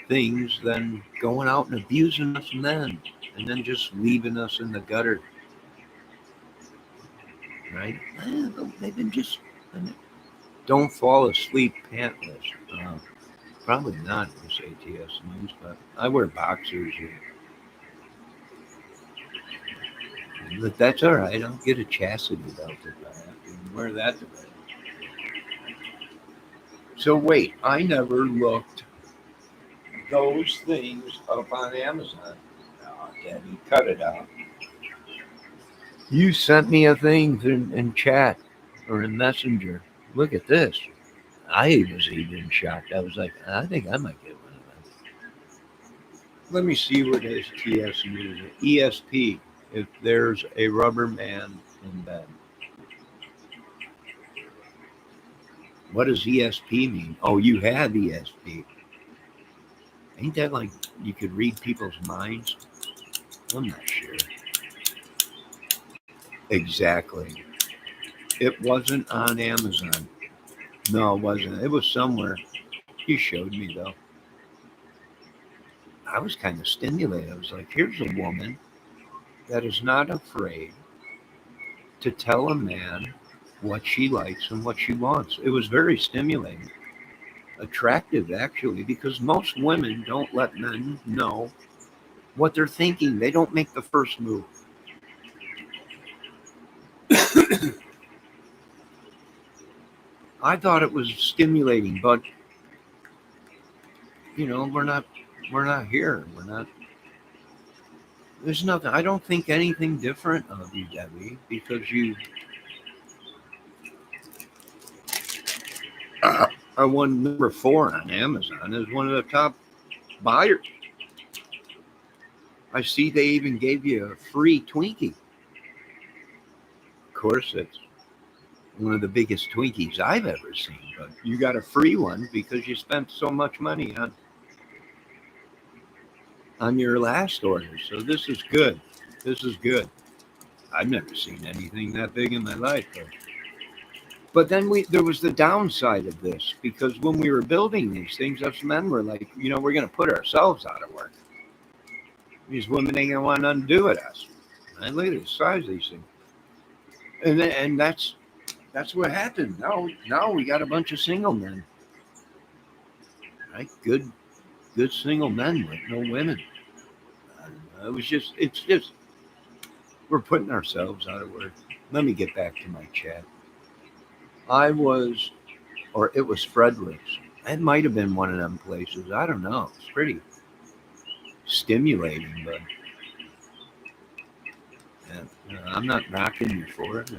things than going out and abusing us men and then just leaving us in the gutter, right? They've been just don't fall asleep pantless. Probably not this ATS news, but I wear boxers. But that's all right. I'll get a chastity belt if I have to wear that to bed. So wait, I never looked those things up on Amazon. Oh, Daddy, cut it out. You sent me a thing in chat or in Messenger. Look at this. I was even shocked. I was like, I think I might get one of them. Let me see what is TS news. ESP. If there's a rubber man in bed. What does ESP mean? Oh, you have ESP. Ain't that like you could read people's minds? I'm not sure. Exactly. It wasn't on Amazon. No, it wasn't. It was somewhere. You showed me though. I was kind of stimulated. I was like, here's a woman that is not afraid to tell a man what she likes and what she wants. It was very stimulating. Attractive actually, because most women don't let men know what they're thinking. They don't make the first move. I thought it was stimulating, but we're not here. We're not. There's nothing. I don't think anything different of you, Debbie, because you are one number 4 on Amazon as one of the top buyers. I see they even gave you a free Twinkie. Of course, it's one of the biggest Twinkies I've ever seen, but you got a free one because you spent so much money on your last order. So this is good. This is good. I've never seen anything that big in my life. But then there was the downside of this, because when we were building these things, us men were like, we're going to put ourselves out of work. These women ain't going to want nothing to do with us. And look at the size of these things. And that's what happened. Now we got a bunch of single men. Right? Good single men with no women. It's just, we're putting ourselves out of work. Let me get back to my chat. It was Frederick's. It might have been one of them places. I don't know. It's pretty stimulating, but I'm not knocking you for it.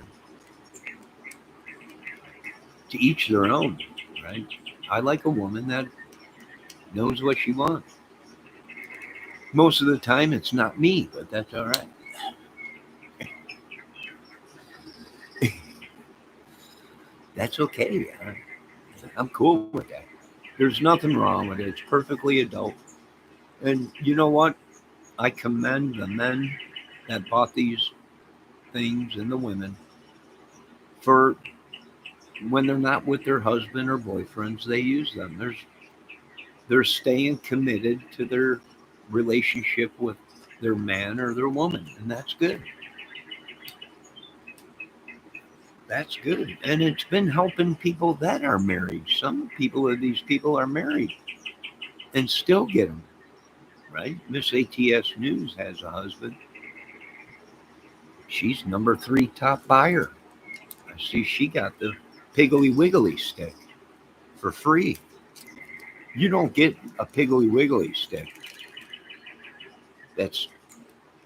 To each their own, right? I like a woman that knows what she wants. Most of the time, it's not me, but that's all right. That's okay. I'm cool with that. There's nothing wrong with it. It's perfectly adult. And you know what? I commend the men that bought these things and the women for when they're not with their husband or boyfriends, they use them. They're staying committed to their relationship with their man or their woman, and that's good. That's good. And it's been helping people that are married. Some of these people are married and still get them, right? Miss ATS News has a husband. She's number 3 top buyer. I see she got the Piggly Wiggly stick for free. You don't get a Piggly Wiggly stick that's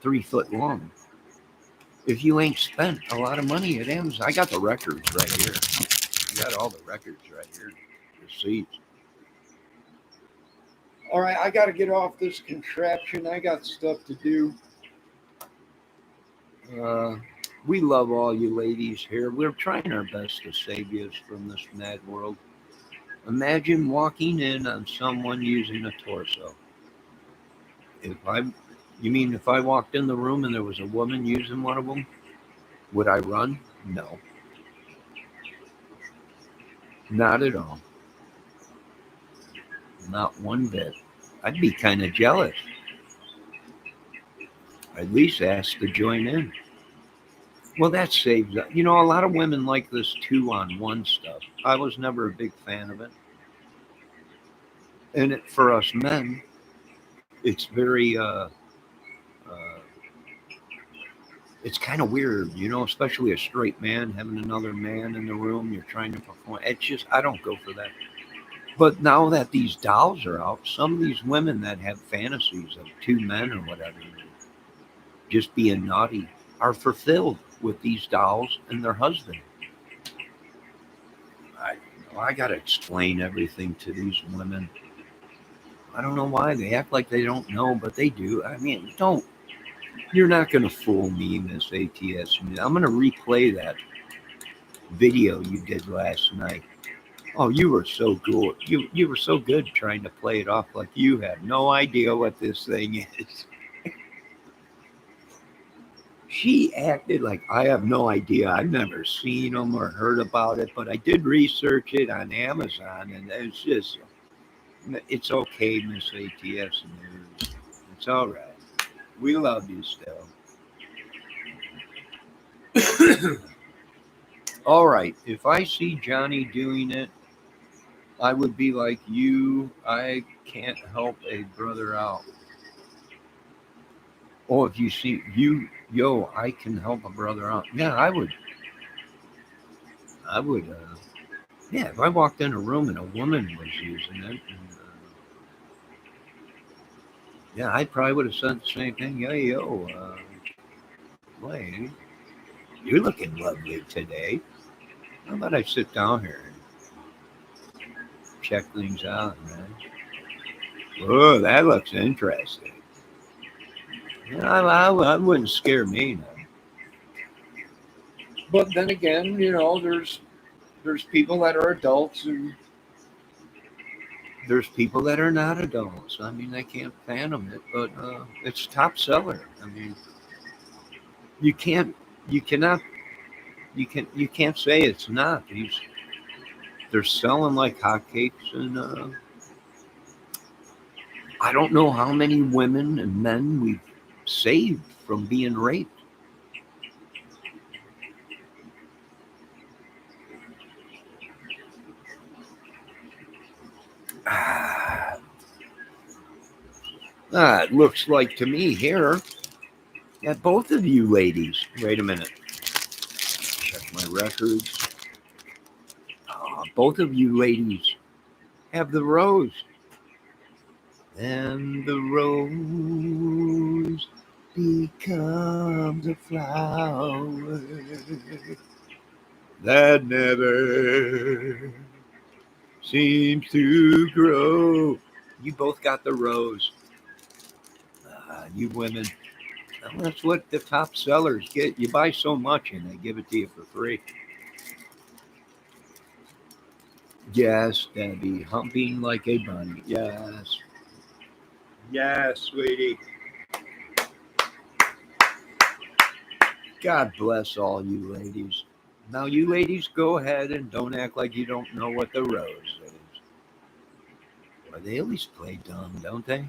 3 foot long if you ain't spent a lot of money at Amazon. I got the records right here. I got all the records right here. Receipts. All right, I got to get off this contraption. I got stuff to do. We love all you ladies here. We're trying our best to save you from this mad world. Imagine walking in on someone using a torso. If I, you mean if I walked in the room and there was a woman using one of them, would I run? No, not at all. Not one bit. I'd be kind of jealous. At least ask to join in. Well, that saves up. A lot of women like this 2-on-1 stuff. I was never a big fan of it. And for us men, it's very, it's kind of weird, especially a straight man having another man in the room. You're trying to perform. It's just, I don't go for that. But now that these dolls are out, some of these women that have fantasies of 2 men or whatever, just being naughty, are fulfilled with these dolls and their husband. I got to explain everything to these women. I don't know why they act like they don't know, but they do. I mean, you're not going to fool me, Miss ATS. I'm going to replay that video you did last night. Oh, you were so good. You were so good trying to play it off like you have no idea what this thing is. She acted like I have no idea. I've never seen them or heard about it, but I did research it on Amazon, and it's okay, Miss ATS News. It's all right. We love you still. All right. If I see Johnny doing it, I would be like you. I can't help a brother out. Oh, if you see you, I can help a brother out. Yeah, I would. I would. Yeah, if I walked in a room and a woman was using it, yeah, I probably would have said the same thing. Lady, you're looking lovely today. How about I sit down here and check things out, man? Oh, that looks interesting. I wouldn't scare me, no. But then again, there's people that are adults and there's people that are not adults. I mean, I can't fathom it, but it's top seller. I mean, you can't, you cannot, you can't say it's not. They're selling like hotcakes, and I don't know how many women and men we've saved from being raped. It looks like to me here that both of you ladies. Wait a minute. Check my records. Both of you ladies have the rose. And the rose becomes a flower that never seems to grow. You both got the rose. You women. Well, that's what the top sellers get. You buy so much and they give it to you for free. Yes, Debbie, humping like a bunny. Yes. Yes, sweetie. God bless all you ladies. Now, you ladies, go ahead and don't act like you don't know what the rose is. Or they always play dumb, don't they?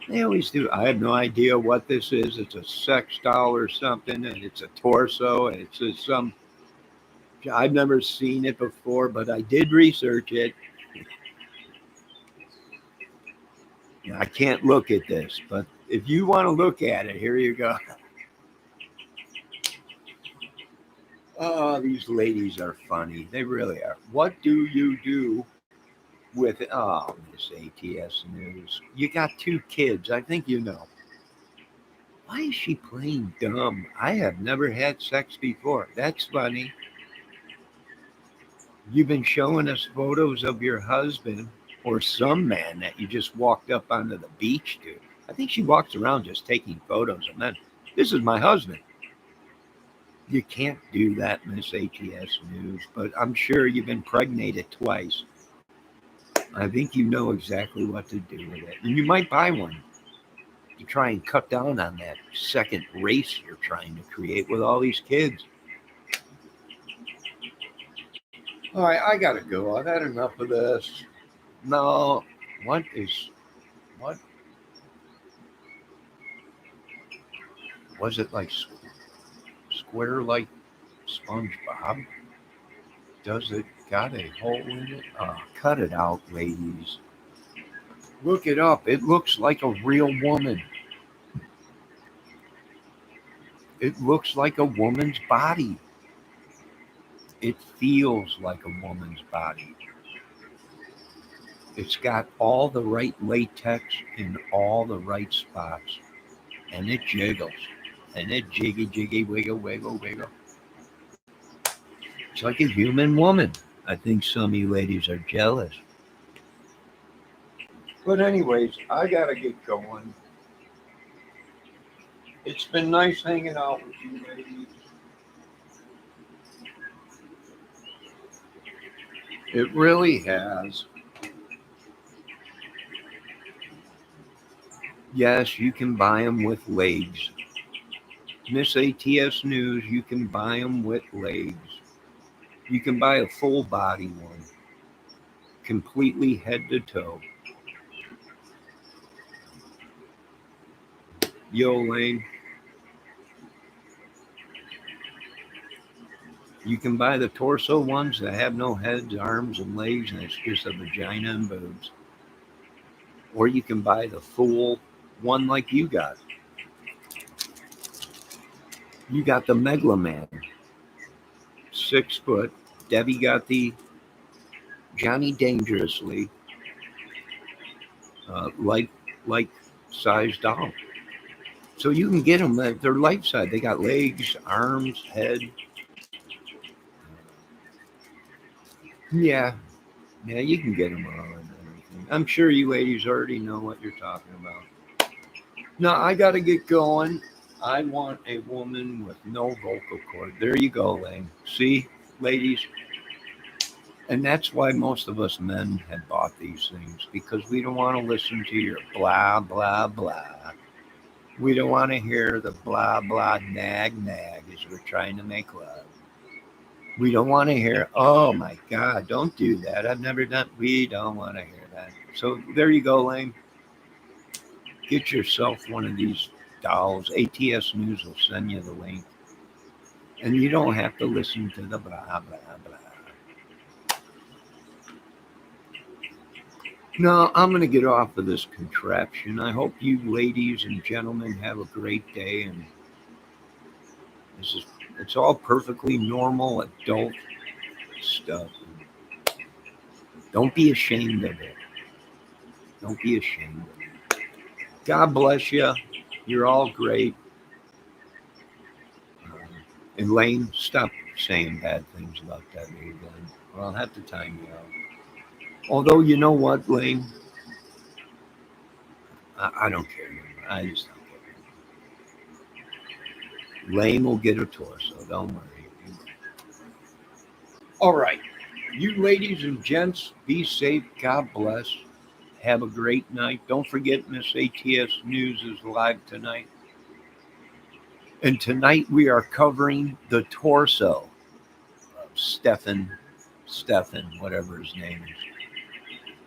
They always do. I have no idea what this is. It's a sex doll or something, and it's a torso, and it's just some. I've never seen it before, but I did research it. I can't look at this, but if you want to look at it, here you go. Oh, these ladies are funny. They really are. What do you do with, oh, this ATS news? You got two kids. I think you know. Why is she playing dumb? I have never had sex before. That's funny. You've been showing us photos of your husband or some man that you just walked up onto the beach to. I think she walks around just taking photos of men. This is my husband. You can't do that, Miss ATS News, but I'm sure you've been pregnated twice. I think you know exactly what to do with it. And you might buy one to try and cut down on that second race you're trying to create with all these kids. All right, I gotta go. I've had enough of this. No, what is what was it like? Square like SpongeBob? Does it got a hole in it? Cut it out, ladies. Look it up. It looks like a real woman. It looks like a woman's body. It feels like a woman's body. It's got all the right latex in all the right spots. And it jiggles. And it jiggy, wiggle, wiggle, wiggle. It's like a human woman. I think some of you ladies are jealous. But anyways, I gotta get going. It's been nice hanging out with you ladies. It really has. Yes, you can buy them with legs. Miss ATS News, you can buy them with legs. You can buy a full body one, completely head to toe. Yo, Lane, you can buy the torso ones that have no heads, arms, and legs, and it's just a vagina and boobs. Or you can buy the full one like you got. You got the Meglaman, 6 foot. Debbie got the Johnny Dangerously, like size doll. So you can get them. They're life size. They got legs, arms, head. Yeah, yeah, you can get them all and everything. I'm sure you ladies already know what you're talking about. No, I got to get going. I want a woman with no vocal cord. There you go, Lane. See, ladies? And that's why most of us men have bought these things because we don't want to listen to your blah, blah, blah. We don't want to hear the blah, blah, nag, nag as we're trying to make love. We don't want to hear, oh my God, don't do that. I've never done. We don't want to hear that. So there you go, Lane. Get yourself one of these dolls. ATS News will send you the link. And you don't have to listen to the blah, blah, blah. No, I'm going to get off of this contraption. I hope you ladies and gentlemen have a great day. And this is, it's all perfectly normal adult stuff. Don't be ashamed of it. Don't be ashamed of it. God bless you. You're all great. And Lane, stop saying bad things about that lady, Lane. Or I'll have to time you out. Although, you know what, Lane? I don't care anymore. I just don't care. Lane will get a torso. Don't worry. All right. You ladies and gents, be safe. God bless. Have a great night. Don't forget Miss ATS News is live tonight. And tonight we are covering the torso of Stefan, whatever his name is.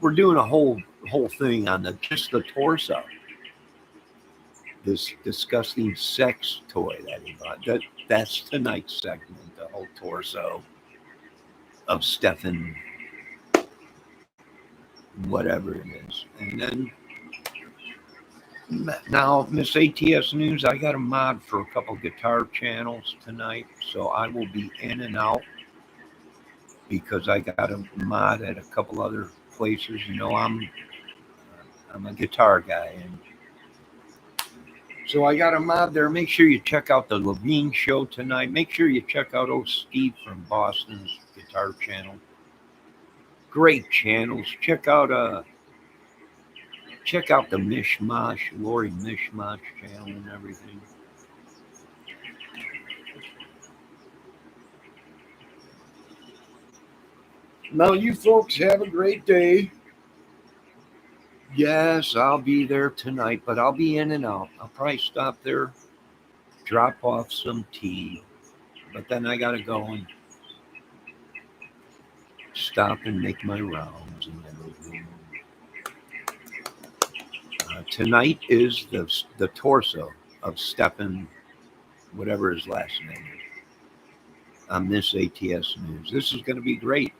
We're doing a whole thing on just the torso. This disgusting sex toy that he bought. That's tonight's segment, the whole torso of Stefan, whatever it is. And then Now, Miss ATS News, I got a mod for a couple guitar channels tonight, so I will be in and out because I got a mod at a couple other places. You know, I'm a guitar guy, and so I got a mod there. Make sure you check out the Levine show tonight. Make sure you check out old Steve from Boston's guitar channel. Great channels. Check out the Mishmash, Lori Mishmash channel and everything. Now you folks have a great day. Yes, I'll be there tonight, but I'll be in and out. I'll probably stop there, drop off some tea, but then I gotta go and stop and make my rounds and everything. Tonight is the torso of Stephen, whatever his last name is, on this ATS News. This is going to be great.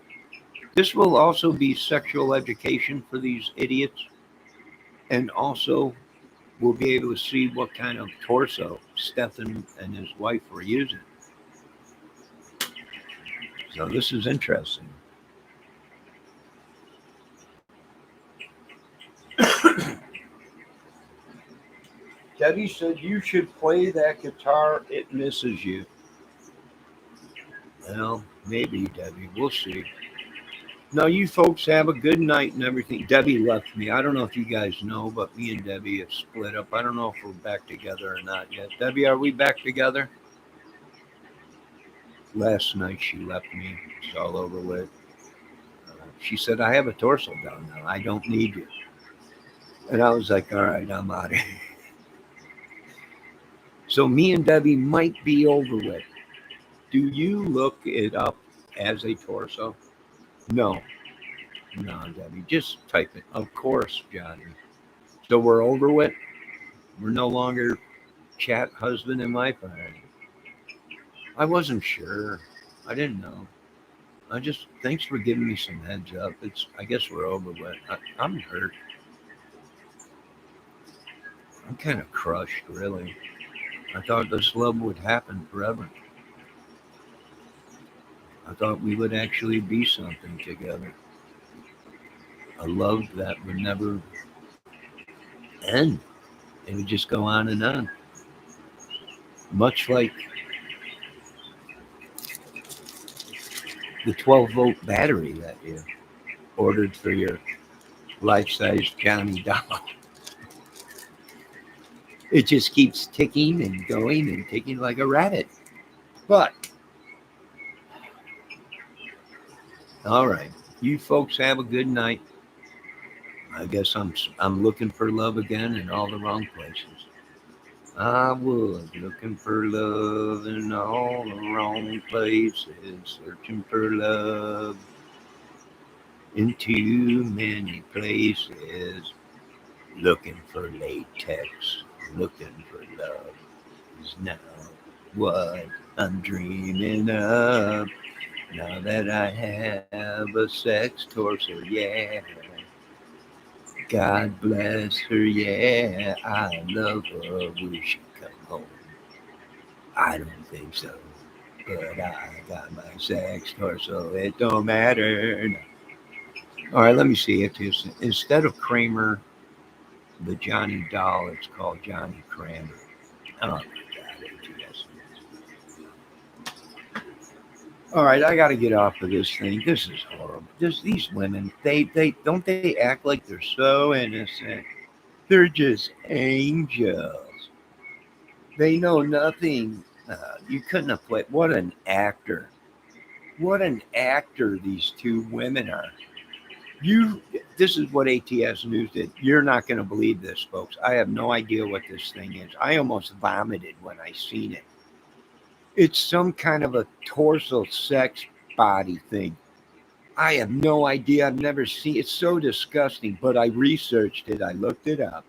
This will also be sexual education for these idiots, and also we'll be able to see what kind of torso Stephen and his wife were using. So this is interesting. Debbie said you should play that guitar. It misses you. Well, maybe, Debbie. We'll see. Now, you folks have a good night and everything. Debbie left me. I don't know if you guys know, but me and Debbie have split up. I don't know if we're back together or not yet. Debbie, are we back together? Last night she left me. It's all over with. She said, I have a torso down now. I don't need you. And I was like, all right, I'm out of here. So me and Debbie might be over with. Do you look it up as a torso? No. No, Debbie, just type it. Of course, Johnny. So we're over with. We're no longer chat husband and wife. I wasn't sure. I didn't know. Thanks for giving me some heads up. I guess we're over with. I'm hurt. I'm kind of crushed, really. I thought this love would happen forever. I thought we would actually be something together. A love that would never end. It would just go on and on. Much like the 12-volt battery that you ordered for your life-size Johnny doll. It just keeps ticking and going and ticking like a rabbit. But, all right, you folks have a good night. I guess I'm looking for love again in all the wrong places. I was looking for love in all the wrong places, searching for love in too many places, looking for latex, looking for love is now what I'm dreaming of. Now that I have a sex torso, yeah. God bless her, yeah. I love her. We should come home. I don't think so, but I got my sex torso. It don't matter. No. All right, let me see it. Instead of Kramer, the Johnny doll, it's called Johnny Kramer. Oh my God, ATS. All right, I got to get off of this thing. This is horrible. These women, they act like they're so innocent. They're just angels. They know nothing. You couldn't have played. What an actor! What an actor these two women are. This is what ATS News did. You're not going to believe this, folks. I have no idea what this thing is. I almost vomited when I seen it. It's some kind of a torso sex body thing. I have no idea. I've never seen. It's so disgusting. But I researched it. I looked it up.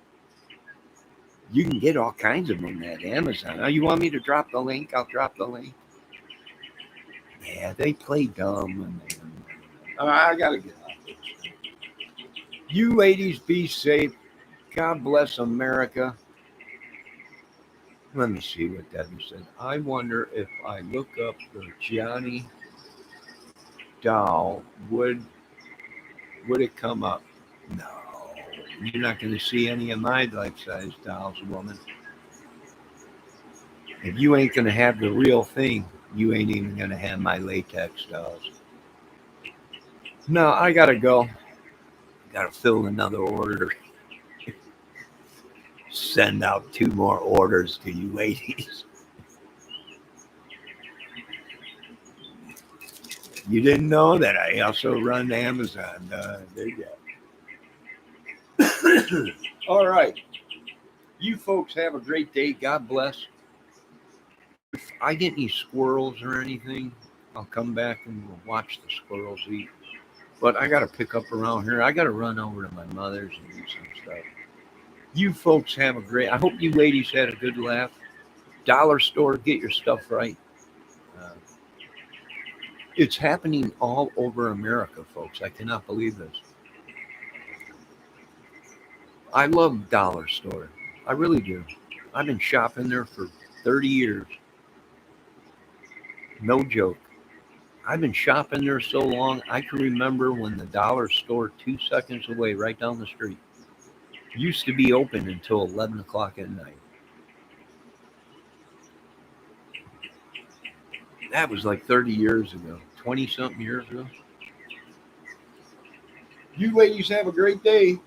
You can get all kinds of them at Amazon. Oh, you want me to drop the link? I'll drop the link. Yeah, they play dumb. I gotta get off this. You ladies be safe. God bless America. Let me see what Debbie said. I wonder if I look up the Johnny doll, would it come up? No, you're not going to see any of my life-size dolls, woman. If you ain't going to have the real thing, you ain't even going to have my latex dolls. No, I got to go. Got to fill another order. Send out 2 more orders to you ladies. You didn't know that I also run Amazon. There you go. All right. You folks have a great day. God bless. If I get any squirrels or anything, I'll come back and we'll watch the squirrels eat. But I got to pick up around here. I got to run over to my mother's and do some stuff. You folks have a great. I hope you ladies had a good laugh. Dollar store, get your stuff right. Uh, it's happening all over America, folks. I cannot believe this. I love Dollar Store. I really do. I've been shopping there for 30 years. No joke. I've been shopping there so long, I can remember when the dollar store 2 seconds away, right down the street, used to be open until 11 o'clock at night. That was like 30 years ago, 20 something years ago. You ladies have a great day.